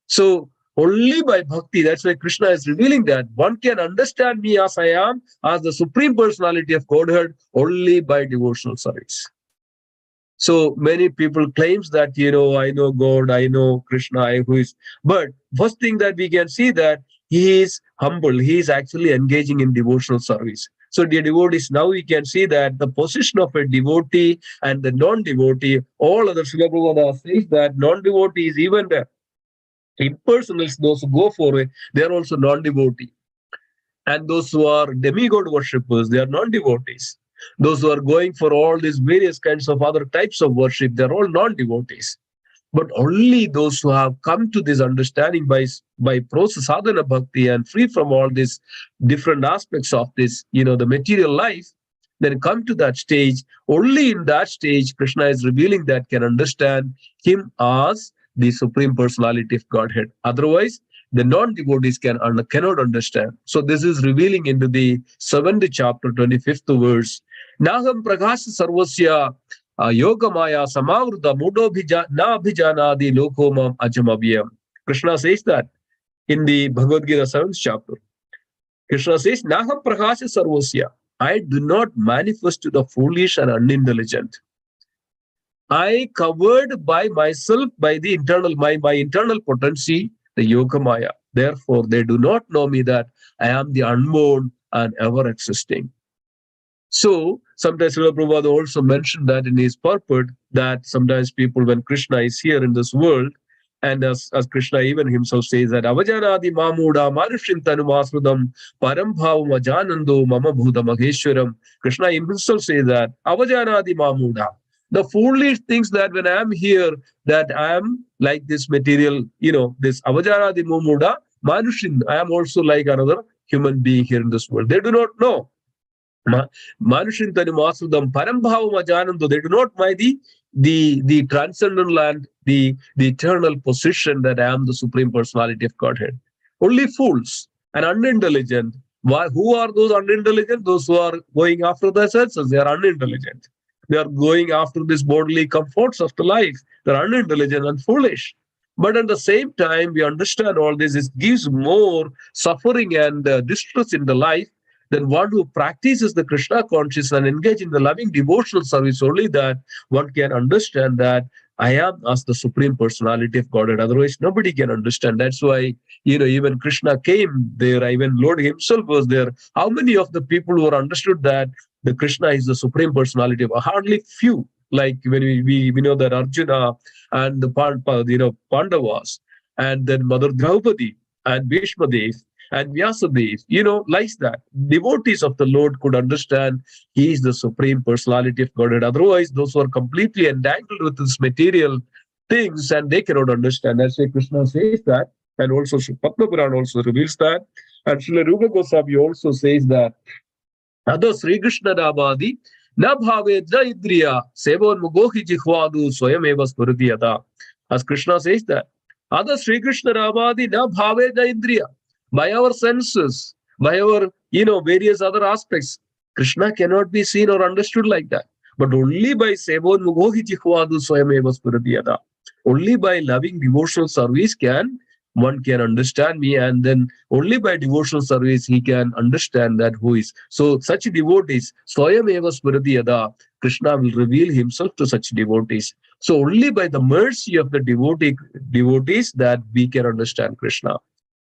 So only by bhakti, that's why Krishna is revealing that one can understand me as I am, as the Supreme Personality of Godhead, only by devotional service. So many people claims that, I know God, I know Krishna, but first thing that we can see that he is humble. He is actually engaging in devotional service. So dear devotees, now we can see that the position of a devotee and the non-devotee, all other Srila Prabhupada says that non-devotee is even the impersonalists, those who go for it, they are also non-devotee. And those who are demigod worshippers, they are non-devotees. Those who are going for all these various kinds of other types of worship, they're all non-devotees. But only those who have come to this understanding by process sadhana bhakti and free from all these different aspects of this, the material life, then come to that stage. Only in that stage, Krishna is revealing that can understand him as the Supreme Personality of Godhead. Otherwise, the non-devotees cannot understand. So this is revealing into the 7th chapter, 25th verse. Naham prakasha sarvasya yoga maya samavruta mudobhija na abhijanadi lokomam ajamabhyam. Krishna says that in the Bhagavad Gita 7th chapter. Krishna says, Naham prakasha sarvasya. I do not manifest to the foolish and unintelligent. I covered by myself by the internal mind, by internal potency, the yoga maya. Therefore, they do not know me that I am the unborn and ever existing. So, sometimes Srila Prabhupada also mentioned that in his purport, that sometimes people, when Krishna is here in this world, and as Krishna even himself says that Avajanadi Mamuda Manushintanu Masrudam Parambhavam Ajanando Mama Bhuta Maheshwaram. Krishna himself says that Avajanadi Mamuda. The foolish thinks that when I am here, that I am like this material, this Avajanadi Mamuda Manushin. I am also like another human being here in this world. They do not know. Manushintanu Masrudam Parambhavam Ajanando. They do not know the transcendental and the eternal position that I am the Supreme Personality of Godhead. Only fools and unintelligent. Who are those unintelligent? Those who are going after the senses. They are unintelligent. They are going after these bodily comforts of the life. They are unintelligent and foolish. But at the same time, we understand all this. It gives more suffering and distress in the life than one who practices the Krishna consciousness and engage in the loving devotional service. Only that one can understand that I am as the Supreme Personality of Godhead. Otherwise, nobody can understand. That's why, even Krishna came there, even Lord himself was there. How many of the people who understood that the Krishna is the Supreme Personality of hardly few? Like when we know that Arjuna and the Pandavas, and then Mother Draupadi and Bhishma Dev and Vyasadev, like that. Devotees of the Lord could understand he is the Supreme Personality of Godhead. Otherwise, those who are completely entangled with this material things and they cannot understand. That's why Krishna says that, and also Padma Purana also reveals that. And Srila Rupa Goswami also says that, Adho Sri Krishna Ramadi, na bhave ja idriya, sevon mugohi jikhvadu swayam eva spurudiyata. As Krishna says that, Adho Sri Krishna Ramadi, na bhave ja idriya. By our senses, by our, various other aspects, Krishna cannot be seen or understood like that. But only by sevon mugohi jikhvadu swayam eva spurudiyata. Only by loving devotional service can one can understand me, and then only by devotional service he can understand that who is. So such devotees, Swayam eva smriti yada, Krishna will reveal himself to such devotees. So only by the mercy of the devotees that we can understand Krishna.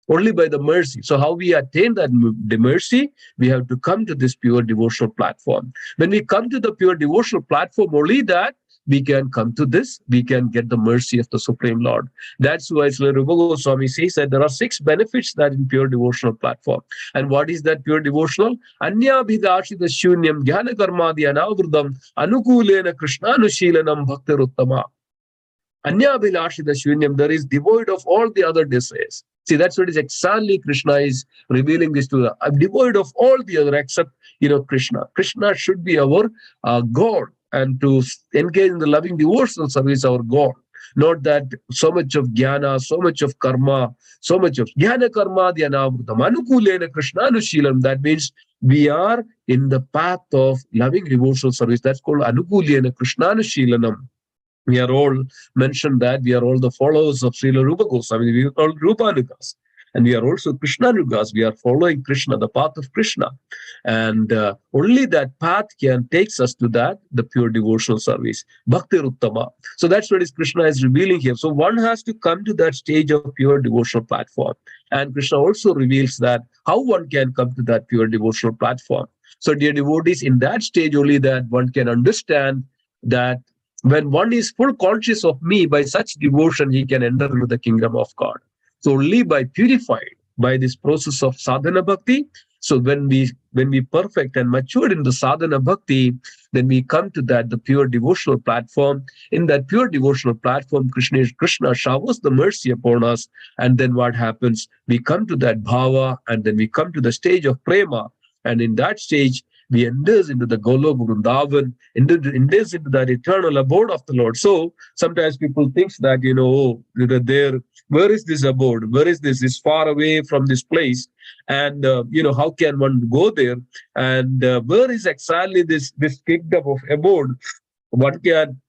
Only by the mercy. So how we attain that the mercy? We have to come to this pure devotional platform. When we come to the pure devotional platform, only that we can come to this, we can get the mercy of the Supreme Lord. That's why Srila Rupa Goswami says that there are 6 benefits that in pure devotional platform. And what is that pure devotional? Anyabhidashita shunyam jnana karmadi anavurdam anukulena krishnanushilanam bhaktiruttama. Anyabhilashita shunyam, there is devoid of all the other desires. See, that's what is exactly Krishna is revealing this to us. I'm devoid of all the other except, Krishna. Krishna should be our God, and to engage in the loving devotional service, our God. Not that so much of jnana, so much of karma, so much of jnana karma dhyanavrutam anukulena krishnanushilam. That means we are in the path of loving devotional service. That's called anukulena krishnanushilanam. We are all mentioned that we are all the followers of Srila Rupa Goswami. We are called Rupanugas. And we are also Krishnanugas. We are following Krishna, the path of Krishna. And only that path can takes us to that, the pure devotional service. Bhakti Ruttama. So that's what Krishna is revealing here. So one has to come to that stage of pure devotional platform. And Krishna also reveals that how one can come to that pure devotional platform. So dear devotees, in that stage only that one can understand that when one is full conscious of me, by such devotion, he can enter into the kingdom of God. So only by purified, by this process of sadhana bhakti. So when we perfect and matured in the sadhana bhakti, then we come to that, the pure devotional platform. In that pure devotional platform, Krishna showers the mercy upon us. And then what happens? We come to that bhava, and then we come to the stage of prema. And in that stage, we enters into the Golok Vrindavan, enters into that eternal abode of the Lord. So sometimes people think that, where is this abode? Where is this? It's far away from this place. And, how can one go there? And where is exactly this kingdom of abode? One can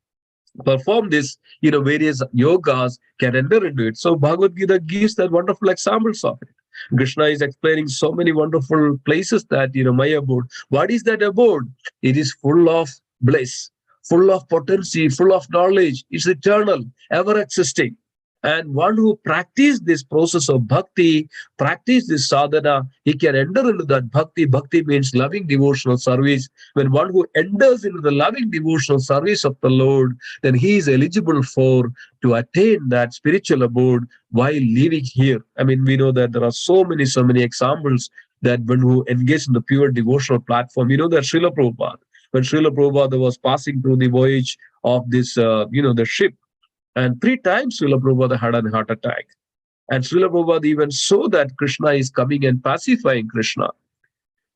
perform this, various yogas can enter into it. So Bhagavad Gita gives that wonderful examples of it. Krishna is explaining so many wonderful places that, my abode. What is that abode? It is full of bliss, full of potency, full of knowledge. It's eternal, ever existing. And one who practices this process of bhakti, practice this sadhana, he can enter into that bhakti. Bhakti means loving devotional service. When one who enters into the loving devotional service of the Lord, then he is eligible to attain that spiritual abode while living here. I mean, we know that there are so many examples that when who engage in the pure devotional platform, that Srila Prabhupada, when Srila Prabhupada was passing through the voyage of this, the ship, and 3 times Srila Prabhupada had a heart attack. And Srila Prabhupada even saw that Krishna is coming and pacifying Krishna.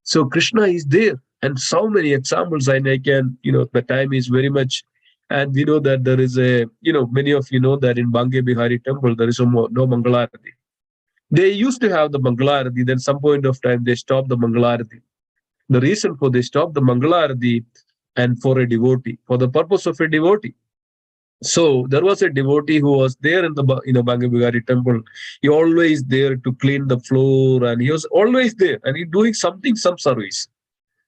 So Krishna is there. And so many examples, and I can, the time is very much. And we know that there is many of you know that in Bange Bihari temple, there is no Mangalarati. They used to have the Mangalarati. Then some point of time, they stopped the Mangalarati. The reason for they stopped the Mangalarati and for a devotee, for the purpose of a devotee. So there was a devotee who was there in the Bange Bihari temple. He always there to clean the floor, and he was always there, and he doing some service.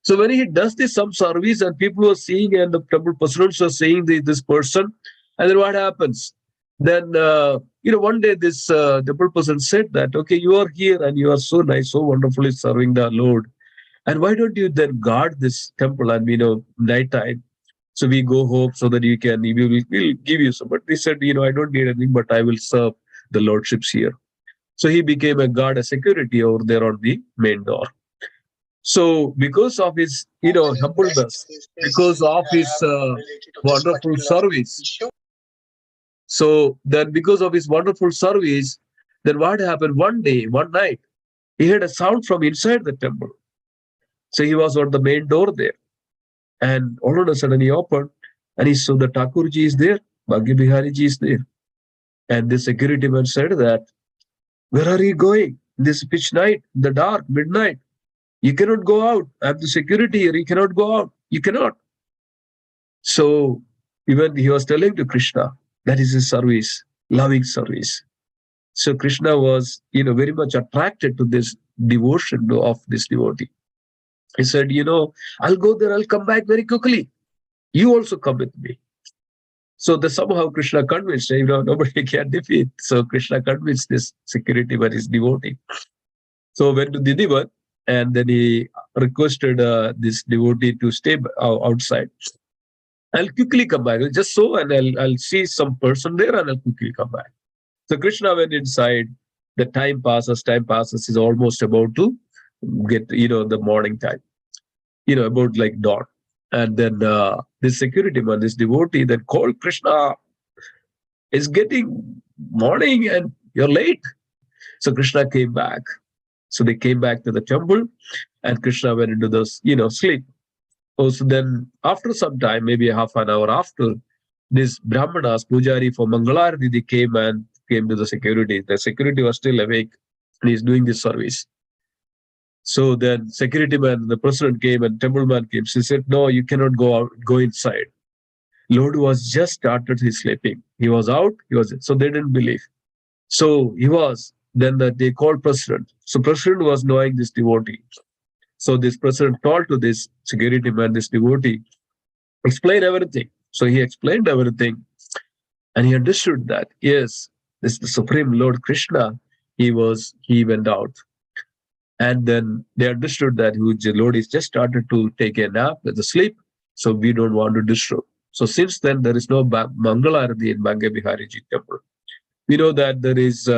So when he does some service, and people were seeing, and the temple presidents were seeing this person, and then what happens? Then one day this temple person said that, okay, you are here and you are so nice, so wonderfully serving the Lord, and why don't you then guard this temple and night time? So we go home so that we'll give you some. But he said, I don't need anything, but I will serve the lordships here. So he became a guard, a security over there on the main door. So because of his, humbleness, because of his wonderful service. So then because of his wonderful service, then what happened? One night, he heard a sound from inside the temple. So he was on the main door there. And all of a sudden he opened and he saw the Thakurji is there, Bhagya Bihariji is there. And the security man said that, where are you going? This pitch night, the dark, midnight. You cannot go out. I have the security here. You cannot go out. You cannot. So even he was telling to Krishna, that is his service, loving service. So Krishna was, very much attracted to this devotion of this devotee. He said, I'll go there, I'll come back very quickly. You also come with me. So somehow Krishna convinced, nobody can defeat. So Krishna convinced this security man, his devotee. So went to Didivan, and then he requested this devotee to stay outside. I'll quickly come back. Just so, and I'll see some person there, and I'll quickly come back. So Krishna went inside. The time passes. He's almost about to get, the morning time, about like dawn. And then this security man, this devotee, then called Krishna, it's getting morning and you're late. So Krishna came back. So they came back to the temple, and Krishna went into the, sleep. So then after some time, maybe half an hour after, this Brahmanas, Pujari for Mangalarti, they came to the security. The security was still awake, and he's doing this service. So then security man, the president came, and temple man came. She said, no, you cannot go inside. Lord was just started his sleeping. He was out. So they didn't believe. So then they called president. So president was knowing this devotee. So this president told to this security man, this devotee, explain everything. So he explained everything, and he understood that, yes, this is the Supreme Lord Krishna. He went out. And then they understood that the Lord is just started to take a nap, the sleep, so we don't want to disturb. So since then, there is no Mangalarati in Bangay Bihariji temple. We know that there is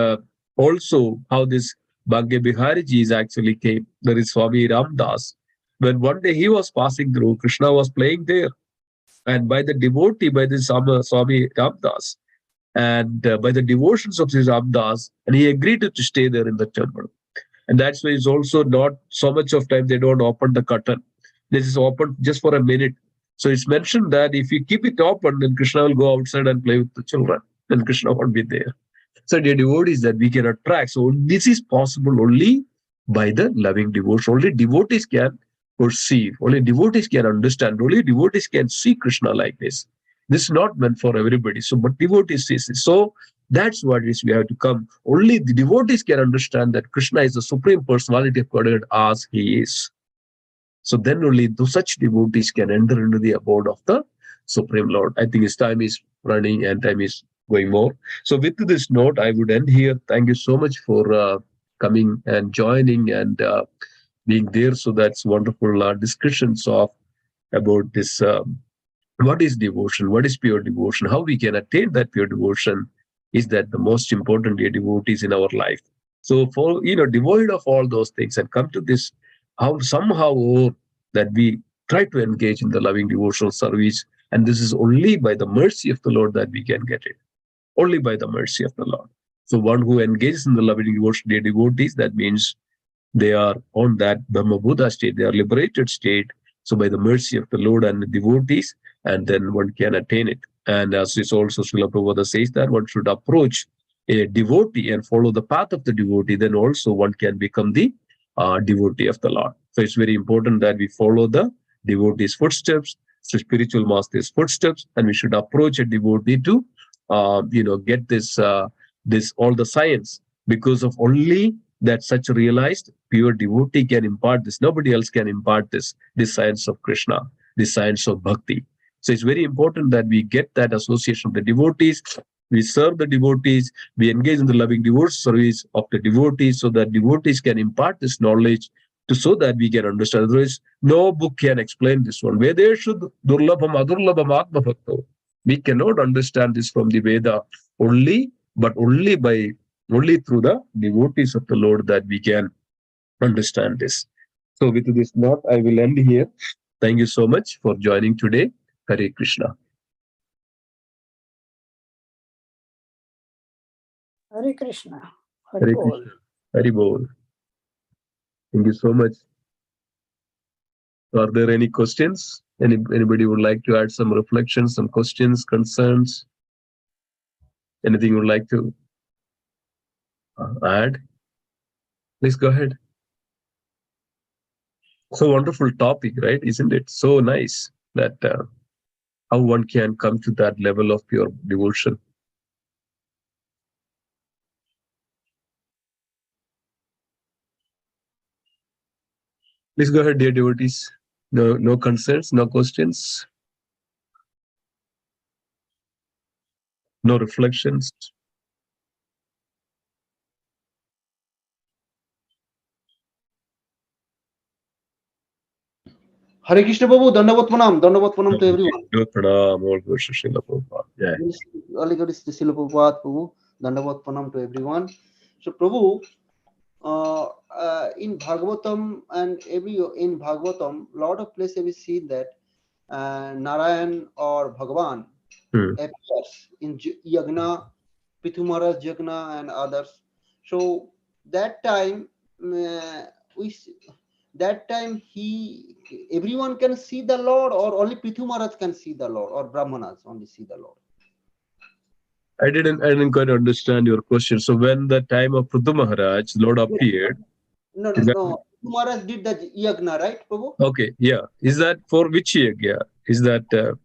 also how this Bangay Bihariji is actually came. There is Swami Ramdas. When one day he was passing through, Krishna was playing there. And by the devotee, by this Swami Ramdas, and by the devotions of this Ramdas, and he agreed to stay there in the temple. And that's why it's also not so much of time they don't open the curtain. This is open just for a minute. So it's mentioned that if you keep it open, then Krishna will go outside and play with the children. Then Krishna won't be there. So the devotees that we can attract. So this is possible only by the loving devotion. Only devotees can perceive. Only devotees can understand. Only devotees can see Krishna like this. This is not meant for everybody. So, but devotees see this. So that's what it is we have to come. Only the devotees can understand that Krishna is the Supreme Personality of Godhead as he is. So then only such devotees can enter into the abode of the Supreme Lord. I think his time is running and time is going more. So with this note, I would end here. Thank you so much for coming and joining and being there. So that's wonderful discussions about this. What is devotion? What is pure devotion? How we can attain that pure devotion? Is that the most important devotees in our life? So for devoid of all those things and come to this, how somehow that we try to engage in the loving devotional service, and this is only by the mercy of the Lord that we can get it. Only by the mercy of the Lord. So one who engages in the loving devotion, they devotees, that means they are on that Brahma Buddha state, they are liberated state. So by the mercy of the Lord and the devotees, and then one can attain it. And as this also Srila Prabhupada says that one should approach a devotee and follow the path of the devotee, then also one can become the devotee of the Lord. So it's very important that we follow the devotee's footsteps, so spiritual master's footsteps, and we should approach a devotee to get this all the science, because of only that such realized pure devotee can impart this. Nobody else can impart this science of Krishna, this science of bhakti. So it's very important that we get that association of the devotees. We serve the devotees. We engage in the loving divorce service of the devotees, so that devotees can impart this knowledge so that we can understand. Otherwise, no book can explain this one. Vedeshu durlabham adurlabham atma bhakto. We cannot understand this from the Veda only through the devotees of the Lord that we can understand this. So with this note, I will end here. Thank you so much for joining today. Hare Krishna. Hare Krishna. Hare Hare Bol. Krishna. Hare Bol. Thank you so much. Are there any questions? Anybody would like to add some reflections, some questions, concerns? Anything you would like to add? Please go ahead. So wonderful topic, right? Isn't it so nice that how one can come to that level of pure devotion? Please go ahead, dear devotees. No concerns, no questions, no reflections. Hare Krishna Prabhu, Dandavat Pranam to everyone. Pranam, all glories to Srila Prabhupada. Yeah. All glories to Srila Prabhupada, Prabhu, Dandavat Pranam to everyone. So Prabhu, in Bhagavatam and in Bhagavatam, lot of places we see that Narayan or Bhagavan appears in Yagna, Pithumaras Yagna and others. So that time everyone can see the Lord, or only Pithu Maharaj can see the Lord, or Brahmanas only see the Lord? I didn't quite understand your question. So when the time of Prithu Maharaj, Lord appeared. No. Pithu Maharaj did the yagna, right, Prabhu? Okay, yeah. Is that for which yagna? Is that there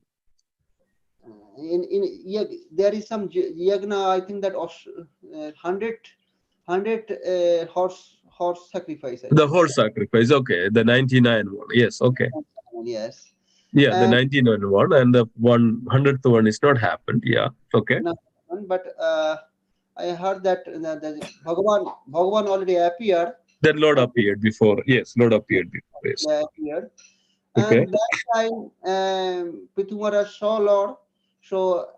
is some yagna? I think that 100 horse sacrifice. The horse sacrifice? Okay, the 99 one. Yes, okay. Yes. Yeah, the 99 one, and the 100th one is not happened. Yeah, okay. But I heard that Bhagavan already appeared. Then Lord appeared before. Yes, Lord appeared before. Yes. Appeared. Okay. And that time, Pithu Maharaj saw Lord. So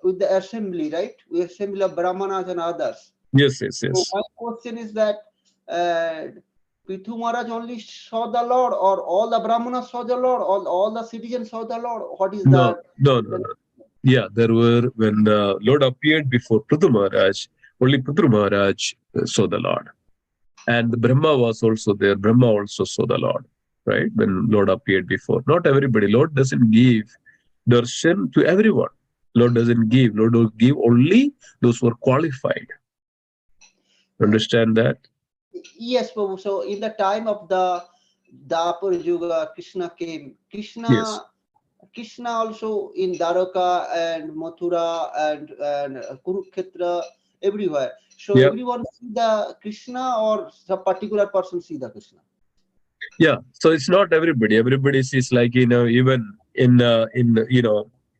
with the assembly, right? We assembly of Brahmanas and others. Yes. So my question is that Pithu Maharaj only saw the Lord, or all the Brahmanas saw the Lord, all the citizens saw the Lord? What is No. Yeah, there were, when the Lord appeared before Prithu Maharaj, only Prithu Maharaj saw the Lord. And the Brahma was also there. Brahma also saw the Lord, right? When Lord appeared before. Not everybody. Lord doesn't give darshan to everyone. Lord doesn't give. Lord will give only those who are qualified. Understand that? Yes, Prabhu. So in the time of the Dapur Yuga, Krishna came. Krishna also in Dwaraka and Mathura and Kurukshetra, everywhere. So everyone see the Krishna, or some particular person see the Krishna? Yeah. So it's not everybody. Everybody sees, like, even in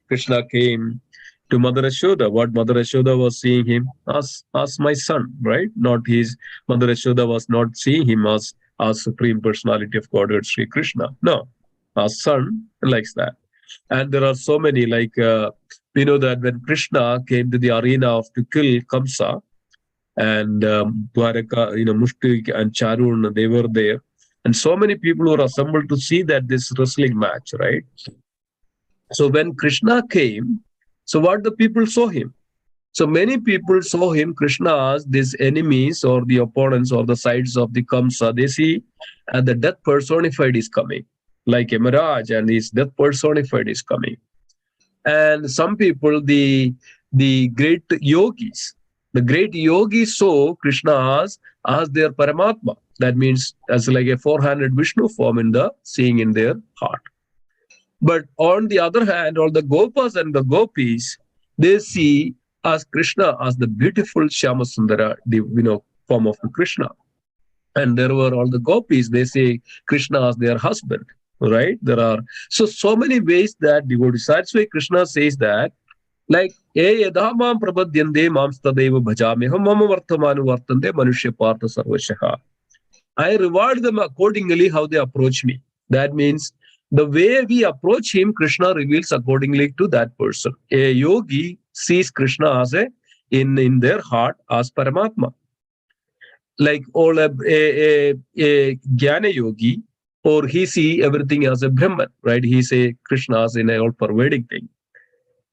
Krishna came to Mother Yashoda. What Mother Yashoda was seeing him as my son, right? Not his. Mother Yashoda was not seeing him as Supreme Personality of Godhead, Sri Krishna. No, as son, likes that. And there are so many, like, we know that when Krishna came to the arena to kill Kamsa, and Dwaraka, Mushtik and Charun, they were there. And so many people were assembled to see this wrestling match, right? So when Krishna came, so what the people saw him? So many people saw him, Krishna, as these enemies or the opponents or the sides of the Kamsa. They see the death personified is coming, like Yamaraj, and his death personified is coming. And some people, the great yogis, saw Krishna as their Paramatma. That means as like a 400 Vishnu form seeing in their heart. But on the other hand, all the Gopas and the Gopis, they see as Krishna as the beautiful Shyamasundara, the form of the Krishna. And there were all the Gopis, they say Krishna as their husband, right? There are so many ways that devotees. That's why Krishna says that, like, yada mam prabhadyande mam tadeva bhajameham mama vartamanu vartante manushya partha sarvashaha. I reward them accordingly how they approach me. That means the way we approach him, Krishna reveals accordingly to that person. A yogi sees Krishna as in their heart as Paramatma. Like all a Jnana yogi, or he see everything as a Brahman, right? He say Krishna as in a all-pervading thing.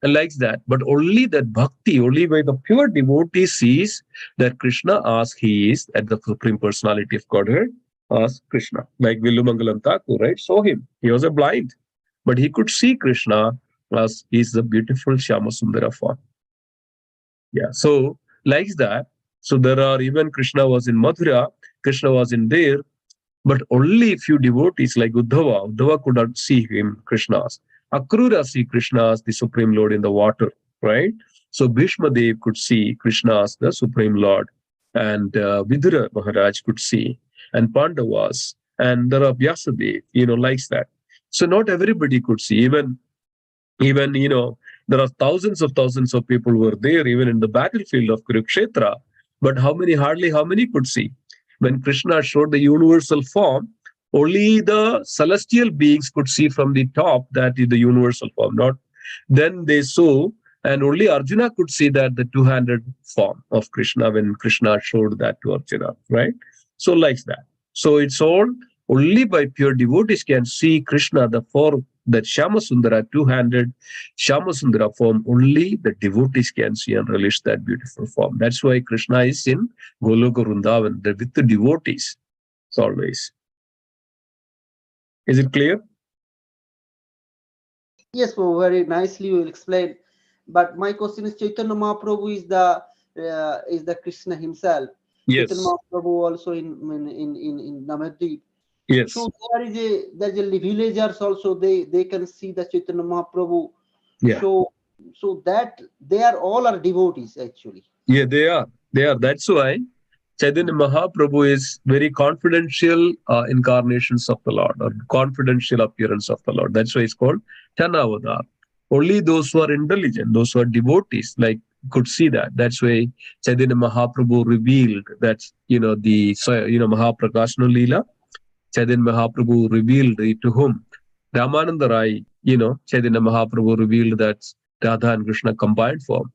And likes that. But only that bhakti, only by the pure devotee sees that Krishna as he is, at the Supreme Personality of Godhead, as Krishna. Like Vilumangalam Thakur, right? Saw him. He was a blind, but he could see Krishna as he's the beautiful Shyamasundara form. Yeah, so likes that. So there are, even Krishna was in Mathura, Krishna was in there, but only a few devotees like Uddhava could not see him, Krishna's. Akrura see Krishna as the Supreme Lord in the water, right? So Bhishma Dev could see Krishna as the Supreme Lord, and Vidura Maharaj could see, and Pandavas, and there are Vyasadev, likes that. So not everybody could see. Even there are thousands of people who were there, even in the battlefield of Kurukshetra. But hardly how many could see? When Krishna showed the universal form, only the celestial beings could see from the top that is the universal form. Not then they saw, and only Arjuna could see that the two-handed form of Krishna when Krishna showed that to Arjuna, right? So like that. So it's all only by pure devotees can see Krishna, the form, that Shyamasundara, two-handed Shyamasundara form, only the devotees can see and relish that beautiful form. That's why Krishna is in Goloka Vrindavan, with the devotees. It's always. Is it clear? Yes, Prabhu, very nicely you will explain. But my question is, Chaitanya Mahaprabhu is the Krishna himself. Yes. Chaitanya Mahaprabhu also in Navadvip. Yes. So there's a villagers also, they can see the Chaitanya Mahaprabhu. Yeah. So that they are all devotees actually. Yeah, they are. That's why Chaitanya Mahaprabhu is very confidential incarnations of the Lord, or confidential appearance of the Lord. That's why it's called Chanavadar. Only those who are intelligent, those who are devotees, could see that. That's why Chaitanya Mahaprabhu revealed that, Mahaprakash Leela. Chaitanya Mahaprabhu revealed it to whom? Ramananda Rai, Chaitanya Mahaprabhu revealed that Radha and Krishna combined form.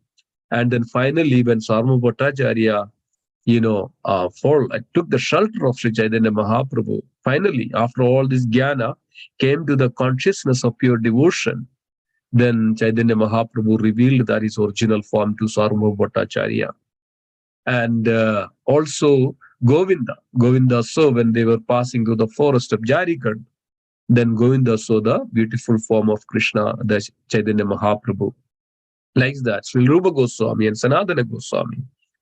And then finally, when Sarma Bhattacharya, took the shelter of Sri Chaitanya Mahaprabhu, finally, after all this jnana, came to the consciousness of pure devotion, then Chaitanya Mahaprabhu revealed that his original form to Sarma Bhattacharya. And also Govinda saw when they were passing through the forest of Jarikand, then Govinda saw the beautiful form of Krishna, the Chaitanya Mahaprabhu. Like that, Sri Rupa Goswami and Sanatana Goswami,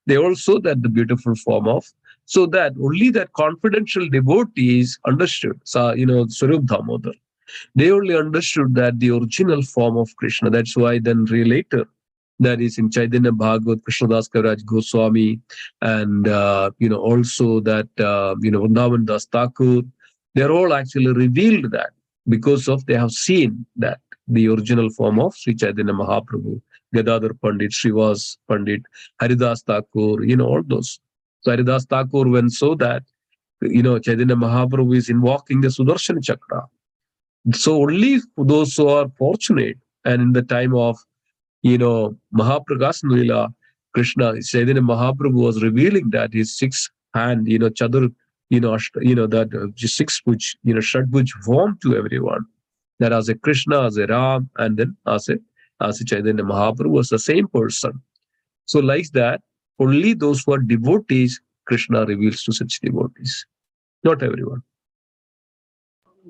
they all saw that the beautiful form of, so that only that confidential devotees understood, Swarup Damodar. They only understood that the original form of Krishna. That's why then later, that is in Chaitanya Bhagavad, Krishnadas Kaviraj Goswami, and also that Vrindavan Das Thakur, they're all actually revealed that because of they have seen that the original form of Sri Chaitanya Mahaprabhu, Gadadhar Pandit, Srivas Pandit, Haridas Thakur, all those. So Haridas Thakur, when saw that, Chaitanya Mahaprabhu is invoking the Sudarshan Chakra. So only those who are fortunate, and in the time of Mahaprakash Leela, Krishna, Chaitanya Mahaprabhu was revealing that his six hand, Chadar, that six bhuj, Shadbhuj form to everyone. That as a Krishna, as a Ram, and then as a Chaitanya Mahaprabhu was the same person. So like that, only those who are devotees, Krishna reveals to such devotees. Not everyone.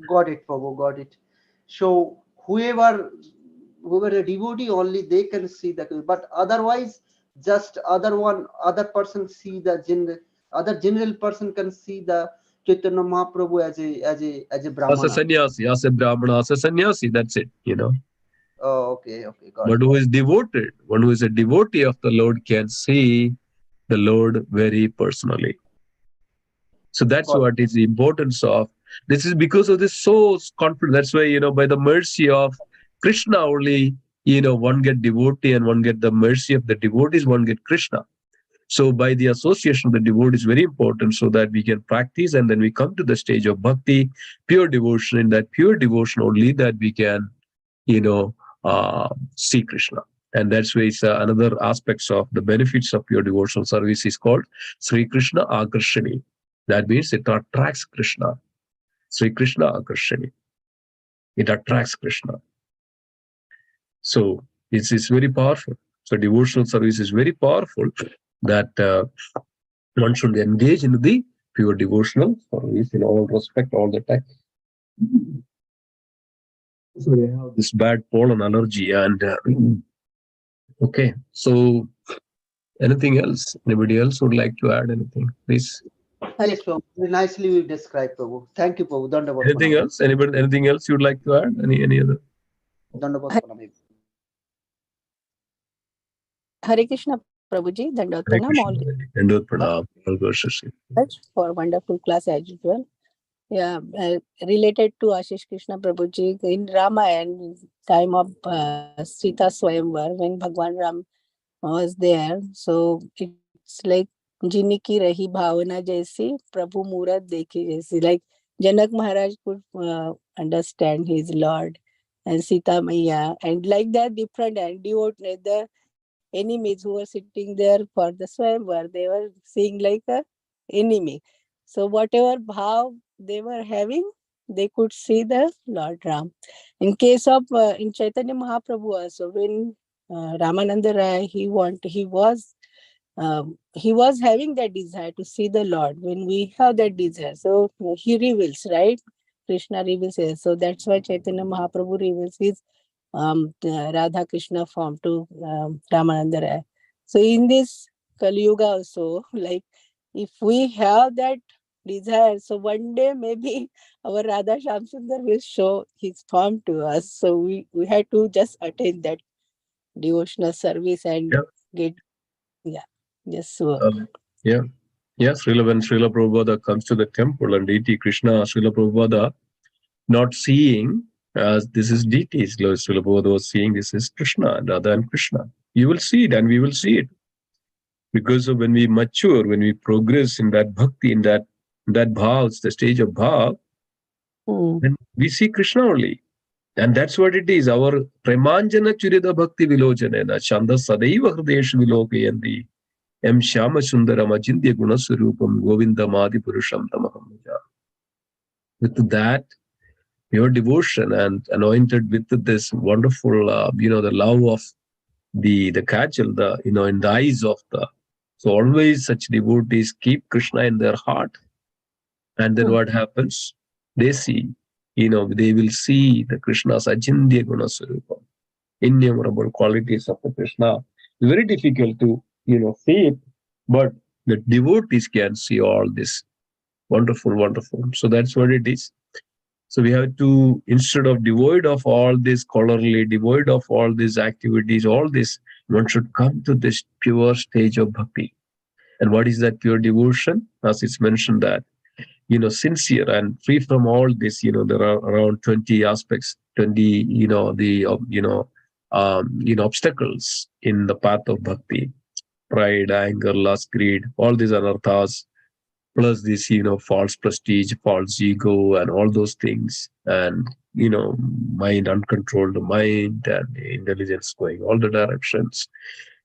Got it, Prabhu, got it. So whoever a devotee, only they can see the, but otherwise just other person see the other general person can see the Chaitanya Mahaprabhu as a Brahmana. As a sannyasi, as a Brahmana, as a sannyasi, that's it, Oh, okay, got But it. who is devoted, one who is a devotee of the Lord can see the Lord very personally. So that's what is the importance of. This is because of this so confident. That's why, by the mercy of Krishna only, one get devotee and one get the mercy of the devotees, one get Krishna. So by the association of the devotee is very important so that we can practice, and then we come to the stage of bhakti, pure devotion. In that pure devotion only that we can, see Krishna. And that's why it's another aspects of the benefits of pure devotional service is called Sri Krishna Akarshani. That means it attracts Krishna. Sri Krishna Akarshani. It attracts Krishna. So it's very powerful. So devotional service is very powerful that one should engage in the pure devotional service in all respect, all the time. So they have this bad pollen allergy and okay. So anything else? Anybody else would like to add anything, please? Yes, Prabhu. Nicely you described, Prabhu. Thank you, Prabhu. Dandavat Anything else? Anybody? Anything else you'd like to add? Any other? Dandavat Pranam. Hare Krishna, Prabhuji. Dandot Hare Pranam. Krishna. Dandot Pranam. All goes to Sri. For wonderful class as usual. Yeah, related to Ashish Krishna Prabhuji, in Ramayana, time of Sita Swayamvar, when Bhagwan Ram was there, so it's like Jini ki rahi bhavana jaisi, Prabhu Murat dekhi jaisi. Like Janak Maharaj could understand his Lord and Sita Maiya, and like that different and the enemies who were sitting there for the Swayamvar, they were seeing like a enemy. So whatever bhav they were having, they could see the Lord Ram. In case of in Chaitanya Mahaprabhu also, when Ramananda Rai, he was having that desire to see the Lord. When we have that desire, so he reveals, right? Krishna reveals it. So that's why Chaitanya Mahaprabhu reveals his Radha Krishna form to Ramananda Rai. So in this Kali Yuga also, like if we have that desire, so one day maybe our Radha Shamsundar will show his form to us. So we had to just attend that devotional service and get, yeah, just Yeah. Yes, when Srila Prabhupada comes to the temple and deity Krishna, Srila Prabhupada not seeing as this is deities. Srila Prabhupada was seeing this is Krishna, Radha and Krishna. You will see it and we will see it. Because of when we mature, when we progress in that bhakti, in that bhav, the stage of bhav, then we see Krishna only. And that's what it is. Our premanjana churida bhakti vilojanena chanda sadaiva hrideshu vilokayandi em shama sundaram ajindya gunaswarupam govindamadi purusham tamaham. With that, your devotion and anointed with this wonderful, the love of the kajal, in the eyes of the. So always such devotees keep Krishna in their heart. And then what happens? They see, they will see the Krishna's ajindya gunaswarupa, innumerable qualities of the Krishna. It's very difficult to, see it, but the devotees can see all this. Wonderful, wonderful. So that's what it is. So we have to, instead of devoid of all this scholarly, devoid of all these activities, all this, one should come to this pure stage of bhakti. And what is that pure devotion? As it's mentioned that, sincere and free from all this, there are around 20 aspects, 20, obstacles in the path of bhakti. Pride, anger, lust, greed, all these anarthas, plus this, false prestige, false ego, and all those things, and mind, uncontrolled mind, and intelligence going all the directions.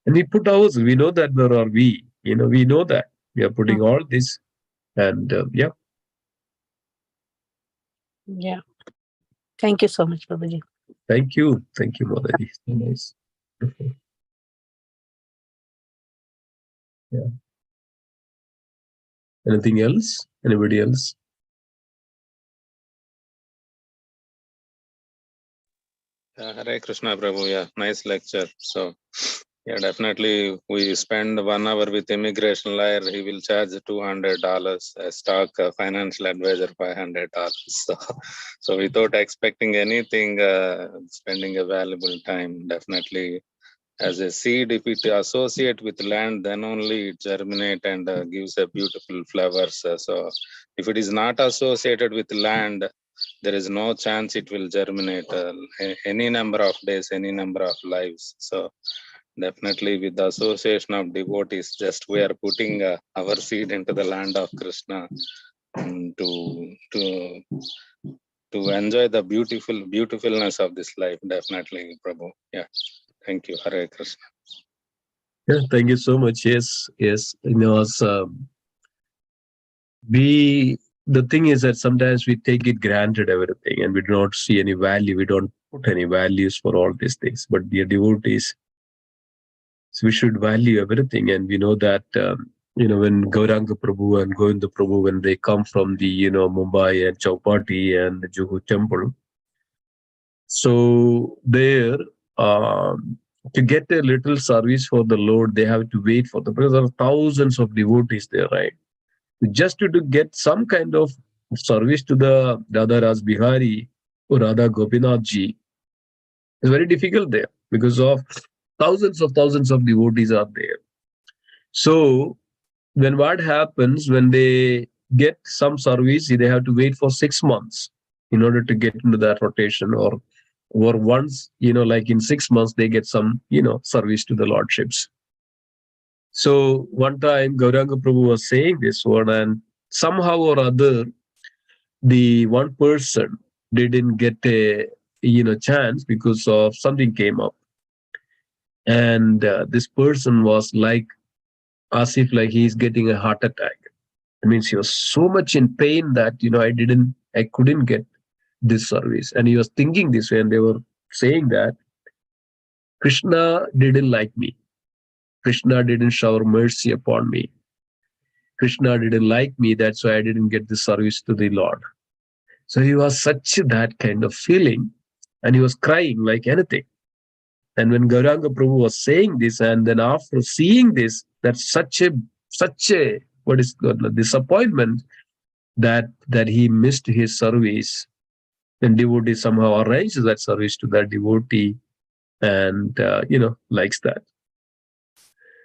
And we put ours. We know that there are we. We know that we are putting all this, and yeah. Yeah. Thank you so much, Prabhuji. Thank you, Motherji. So nice. Yeah. Anything else? Anybody else? Hare Krishna Prabhu, yeah, nice lecture. So, yeah, definitely we spend 1 hour with immigration lawyer, he will charge $200, a stock financial advisor $500. So without expecting anything, spending a valuable time, definitely as a seed, if it associate with land, then only it germinate and gives a beautiful flowers. So if it is not associated with land, there is no chance it will germinate any number of days, any number of lives. So definitely with the association of devotees, just we are putting our seed into the land of Krishna to enjoy the beautifulness of this life. Definitely, Prabhu. Yeah. Thank you. Hare Krishna. Yeah, thank you so much. Yes. As the thing is that sometimes we take it granted everything and we do not see any value. We don't put any values for all these things. But dear devotees, so we should value everything. And we know that, when Gauranga Prabhu and Govinda Prabhu, when they come from the, Mumbai and Chowpatty and the Juhu temple, so there, to get a little service for the Lord, they have to wait for because there are thousands of devotees there, right? Just to get some kind of service to the Radha Ras Bihari or Radha Gopinath Ji is very difficult there because of thousands of devotees are there. So when what happens when they get some service, they have to wait for 6 months in order to get into that rotation, or once, like in 6 months, they get some, service to the lordships. So one time Gauranga Prabhu was saying this one, and somehow or other, the one person didn't get a, chance because of something came up. And this person was like, as if like he's getting a heart attack. It means he was so much in pain that, I couldn't get this service. And he was thinking this way, and they were saying that Krishna didn't like me. Krishna didn't shower mercy upon me. Krishna didn't like me. That's why I didn't get the service to the Lord. So he was such that kind of feeling, and he was crying like anything. And when Gauranga Prabhu was saying this, and then after seeing this, that's such a what is called disappointment that he missed his service. And devotee somehow arranges that service to that devotee, and likes that.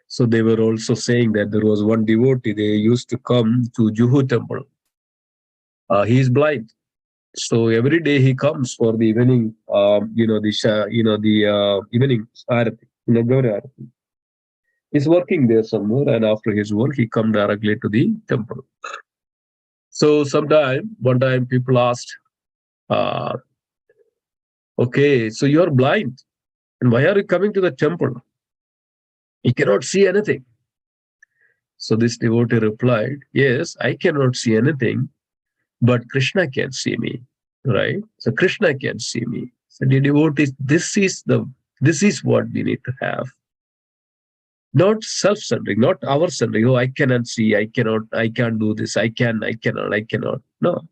So they were also saying that there was one devotee, they used to come to Juhu temple. He is blind. So every day he comes for the evening, evening arati, Gauri arati. He's working there somewhere, and after his work, he come directly to the temple. So one time people asked, okay, so you are blind, and why are you coming to the temple? You cannot see anything. So this devotee replied, yes, I cannot see anything, but Krishna can see me, right? So Krishna can see me. So the devotees, this is what we need to have. Not self-centering, not our-centering. Oh, I cannot see, I can't do this, I cannot. No.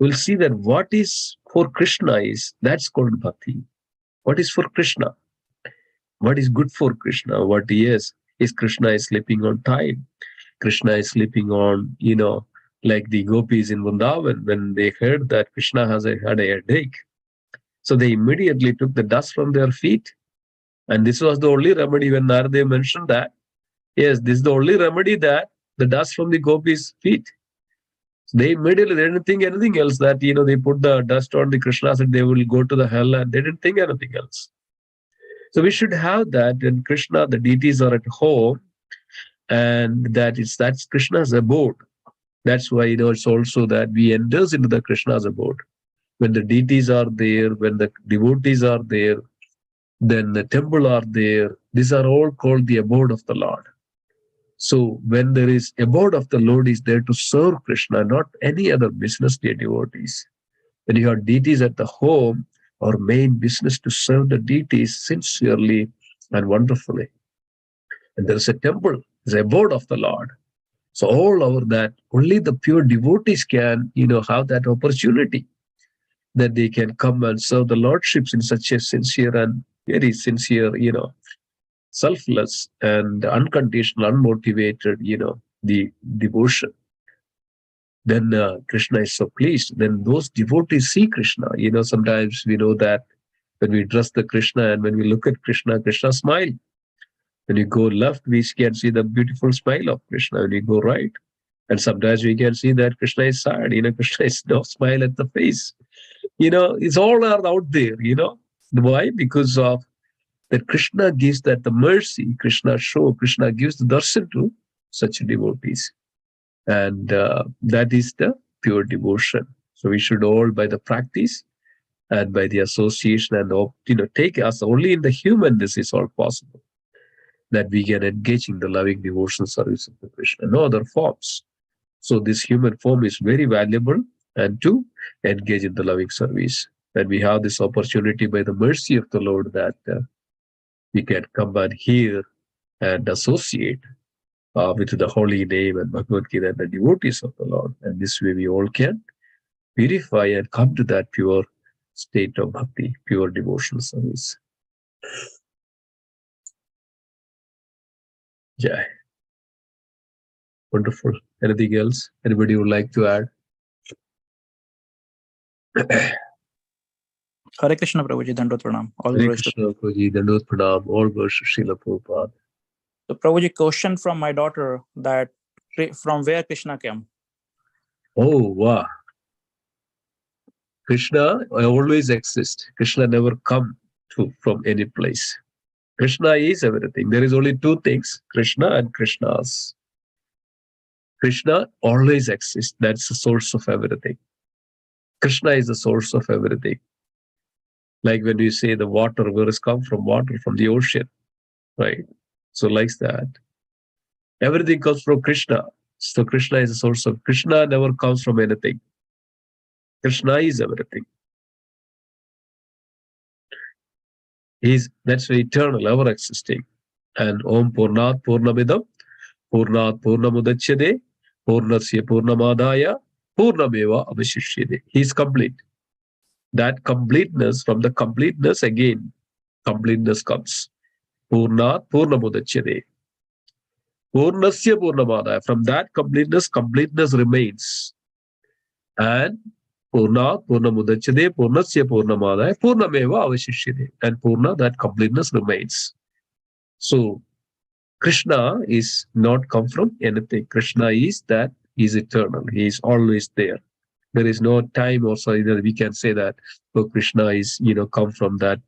We'll see that what is for Krishna that's called bhakti. What is for Krishna? What is good for Krishna? What is Krishna is sleeping on time. Krishna is sleeping on, like the gopis in Vrindavan, when they heard that Krishna had a headache. So they immediately took the dust from their feet. And this was the only remedy when Narada mentioned that. Yes, this is the only remedy, that the dust from the gopis' feet. So they immediately, they didn't think anything else, that, they put the dust on the Krishnas and they will go to the hell, and they didn't think anything else. So we should have that when Krishna, the deities are at home, and that's Krishna's abode. That's why, it's also that we enter into the Krishna's abode. When the deities are there, when the devotees are there, then the temple are there. These are all called the abode of the Lord. So when there is abode of the Lord is there to serve Krishna, not any other business devotees. When you have deities at the home, our main business to serve the deities sincerely and wonderfully. And there is a temple, there's an abode of the Lord. So all over that, only the pure devotees can, have that opportunity, that they can come and serve the lordships in such a sincere and very sincere, selfless and unconditional, unmotivated, the devotion. Then Krishna is so pleased. Then those devotees see Krishna. Sometimes we know that when we dress the Krishna and when we look at Krishna, Krishna smile. When you go left, we can see the beautiful smile of Krishna. When you go right, and sometimes we can see that Krishna is sad. Krishna is no smile at the face. It's all out there. Why? Because of that Krishna gives that the mercy. Krishna gives the darshan to such devotees, and that is the pure devotion. So we should all, by the practice and by the association, and take us only in the human. This is all possible, that we can engage in the loving devotion service of the Krishna, no other forms. So this human form is very valuable, and to engage in the loving service. That we have this opportunity by the mercy of the Lord, that we can come and hear and associate with the holy name and Bhagavad Gita and the devotees of the Lord. And this way we all can purify and come to that pure state of bhakti, pure devotional service. Jai. Wonderful. Anything else? Anybody would like to add? Hare Krishna Prabhuji, Dandot Pranam. All Hare glories to Krishna Prabhuji, Dandot Pranam. All glories to Srila Prabhupada. So Prabhuji, question from my daughter, that from where Krishna came. Oh, wow. Krishna always exists. Krishna never come from any place. Krishna is everything. There is only two things, Krishna and Krishnas. Krishna always exists. That's the source of everything. Krishna is the source of everything. Like when you say the water, where is come from? Water from the ocean, right? So like that. Everything comes from Krishna. So Krishna is the source of. Krishna never comes from anything. Krishna is everything. That's eternal, ever existing. And Om Purnat Purnamidam, Purnat Purnamudachyade, Purnasya Purnamadaya, Purnameva Avashishyade. He is complete. That completeness, from the completeness again, completeness comes. Purnat Purnamudachyade. Purnasya Purnamadaya. From that completeness, completeness remains. And Purnat Purnamudachyade, Purnasya Purnamadaya, Purnameva Avashishyade. And Purna, that completeness remains. So Krishna is not come from anything. Krishna is that, is eternal. He is always there. There is no time or so that we can say that, oh, Krishna is, come from that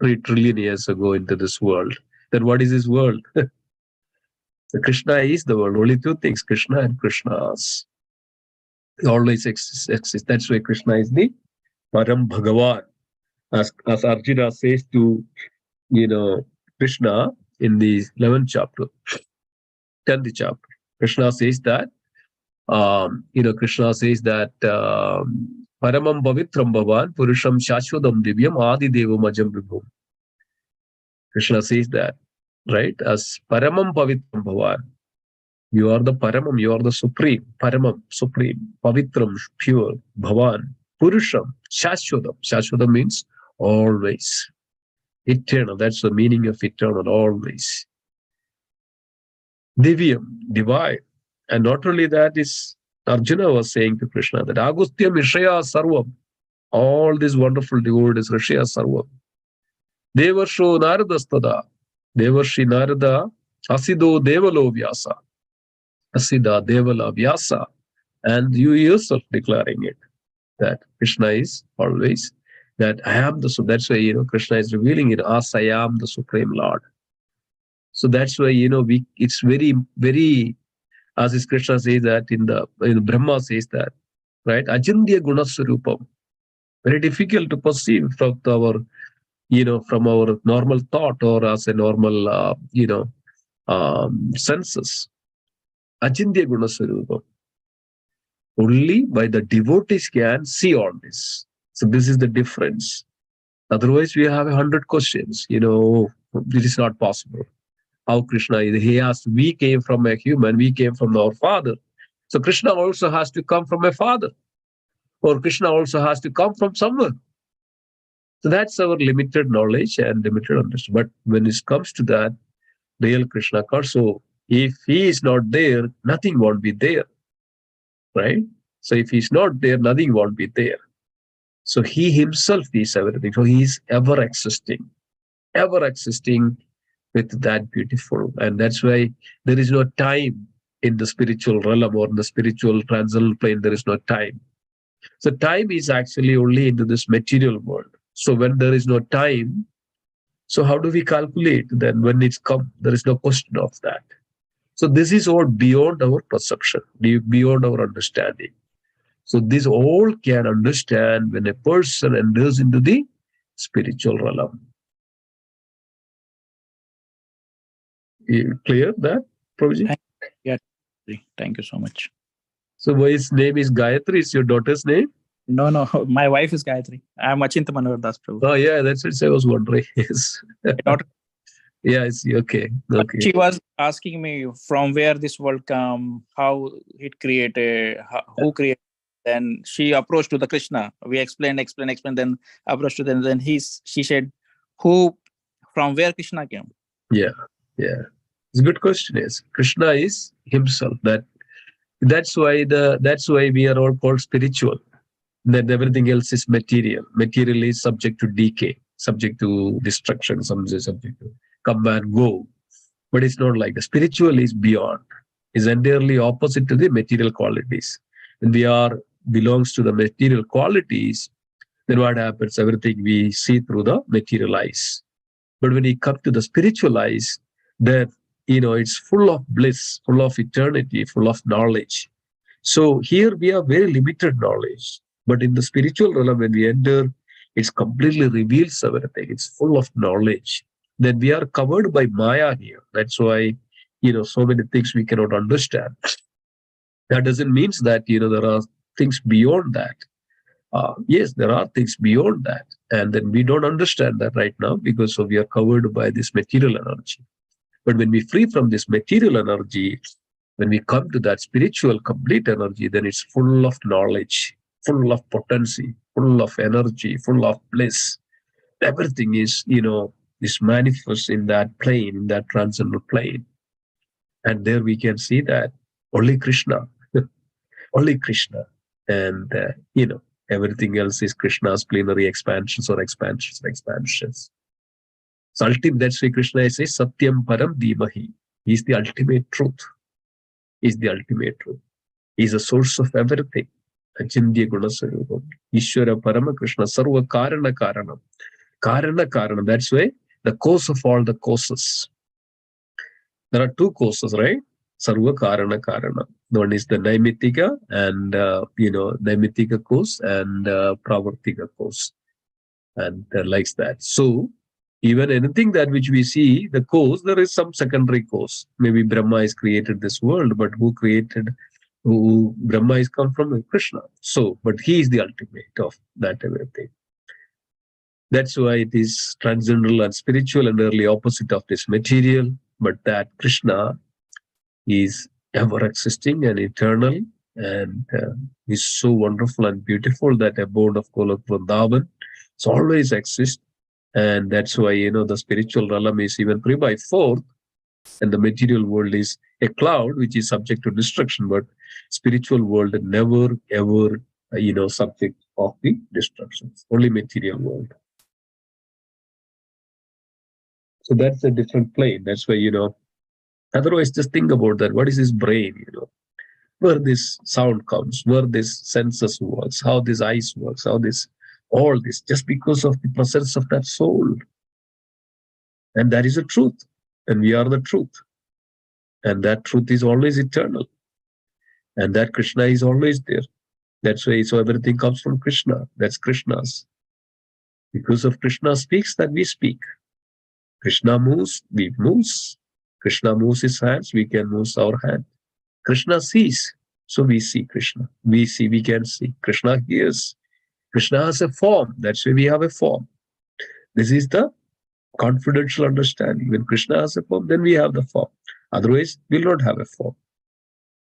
3 trillion years ago into this world. Then what is this world? So Krishna is the world. Only two things, Krishna and Krishnas. He always exists. That's why Krishna is the Param Bhagavan. As Arjuna says to, Krishna in the 11th chapter, 10th chapter, Krishna says that, Krishna says that, Paramam Pavitram Bhavan, Purusham Shashwadam Divyam, Adi Devam Ajam Vibhum. Krishna says that, right? As Paramam Pavitram Bhavan, you are the Paramam, you are the Supreme, Paramam, Supreme, Pavitram, pure, Bhavan, Purusham, Shashwadam. Shashwadam means always. Eternal, that's the meaning of eternal, always. Divyam, divine. And not only that, is Arjuna was saying to Krishna that Agustyam Ishaya Sarvam, all these wonderful devotees, Rishaya Sarvam. Devarsho Naradastada, Devarshi Narada, Asido Devalo Vyasa, Asida Devala Vyasa, and you yourself declaring it, that Krishna is always, that I am the, so that's why, Krishna is revealing it, as I am the Supreme Lord. So that's why, it's very, very, as Krishna says that in the Brahma says that, right? Ajindya Gunaswarupam. Very difficult to perceive from our, from our normal thought or as a normal, senses. Ajindya Gunaswarupam. Only by the devotees can see all this. So this is the difference. Otherwise, we have 100 questions. It is not possible. How Krishna is. He asked, we came from a human, we came from our father. So Krishna also has to come from a father. Or Krishna also has to come from someone. So that's our limited knowledge and limited understanding. But when it comes to that, real Krishna comes. So if he is not there, nothing won't be there. Right? So if he's not there, nothing won't be there. So he himself is everything. So he is ever existing with that beautiful. And that's why there is no time in the spiritual realm or in the spiritual transcendental plane. There is no time. So time is actually only into this material world. So when there is no time, so how do we calculate? Then when it's come, there is no question of that. So this is all beyond our perception, beyond our understanding. So this all can understand when a person enters into the spiritual realm. Clear that, Prabhuji? Yeah, thank you so much. So his name is Gayatri, is your daughter's name? No, my wife is Gayatri. I am Achinta Manohar Das Prabhu. Oh yeah, that's what I was wondering. Yes. Yeah, it's okay. She was asking me from where this world come, how it created, who created. Then she approached to the Krishna. We explained, then approached to them. Then she said, from where Krishna came? Yeah. It's a good question. Is Krishna is himself. That's why we are all called spiritual. Then everything else is material. Material is subject to decay, subject to destruction, subject to come and go. But it's not like the spiritual is beyond. Is entirely opposite to the material qualities. when we are belongs to the material qualities, then what happens? Everything we see through the material eyes. But when we come to the spiritual eyes, then it's full of bliss, full of eternity, full of knowledge. So here we have very limited knowledge. But in the spiritual realm, when we enter, it's completely reveals everything. It's full of knowledge. Then we are covered by Maya here. That's why, so many things we cannot understand. That doesn't mean that, there are things beyond that. Yes, there are things beyond that. And then we don't understand that right now because we are covered by this material energy. But when we free from this material energy, when we come to that spiritual complete energy, then it's full of knowledge, full of potency, full of energy, full of bliss. Everything is, is manifest in that plane, in that transcendental plane. And there we can see that only Krishna, only Krishna. And, everything else is Krishna's plenary expansions or expansions. So ultimately, that's why Krishna says, Satyam Param Dhimahi. He's the ultimate truth. He's the ultimate truth. He's the source of everything. Achindya Gunasarupam. Ishvara Parama Krishna Sarva Karana Karanam. Karana Karanam. That's why the cause of all the causes. There are two causes, right? Sarva Karana Karana. One is the Naimitika and, Naimitika cause and Pravartika cause. And likes that. So, even anything that which we see, the cause, there is some secondary cause. Maybe Brahma has created this world, but who Brahma is come from Krishna. So, but he is the ultimate of that everything. That's why it is transcendental and spiritual and early opposite of this material. But that Krishna is ever existing and eternal and is so wonderful and beautiful that abode of Golok Vrindavan always exists. And that's why, the spiritual realm is even 3/4, and the material world is a cloud which is subject to destruction, but spiritual world never, ever, subject of the destructions, only material world. So that's a different plane. That's why, otherwise just think about that. What is this brain, where this sound comes, where this senses works, how this eyes works, how this, all this, just because of the presence of that soul. And that is the truth. And we are the truth. And that truth is always eternal. And that Krishna is always there. That's why, so everything comes from Krishna. That's Krishna's. Because of Krishna speaks, that we speak. Krishna moves, we move. Krishna moves his hands, we can move our hand. Krishna sees, so we see Krishna. We see, we can see. Krishna hears. Krishna has a form. That's why we have a form. This is the confidential understanding. When Krishna has a form, then we have the form. Otherwise, we'll not have a form.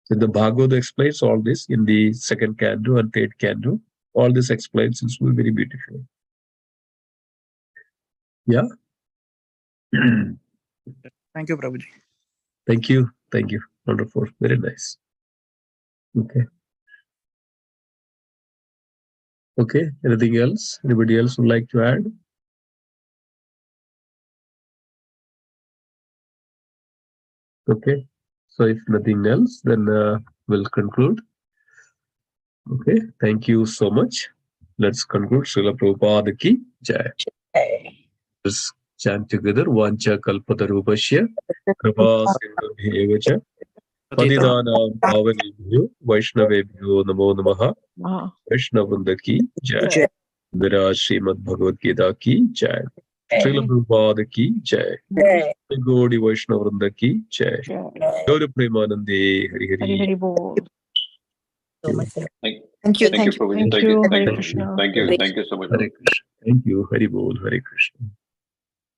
So the Bhagavad explains all this in the second canto and third canto. All this explains it very beautifully. Yeah. Thank you, Prabhuji. Thank you. Thank you. Wonderful. Very nice. Okay. Okay. Anything else? Anybody else would like to add? Okay. So if nothing else, then we'll conclude. Okay. Thank you so much. Let's conclude. Srila Prabhupada ki jai. Let's chant together. Vancha kalpatarupasya kripa sindhubhyev cha patitanam pavanebhyo vaishnavebhyo namo namaha. Vaishnavrinda ki jai. Viraj Srimad Bhagavad Gita ki jai. Srila Prabhupada ki jai. Gaudi Vaishnavrinda ki jai. Gauri Premanande Hari Hari. Hari Bol. Thank you. Prabhuji. Thank you. Hare Krishna. Thank you so much. Hare Krishna. Thank you. Hari Bol. Hare Krishna.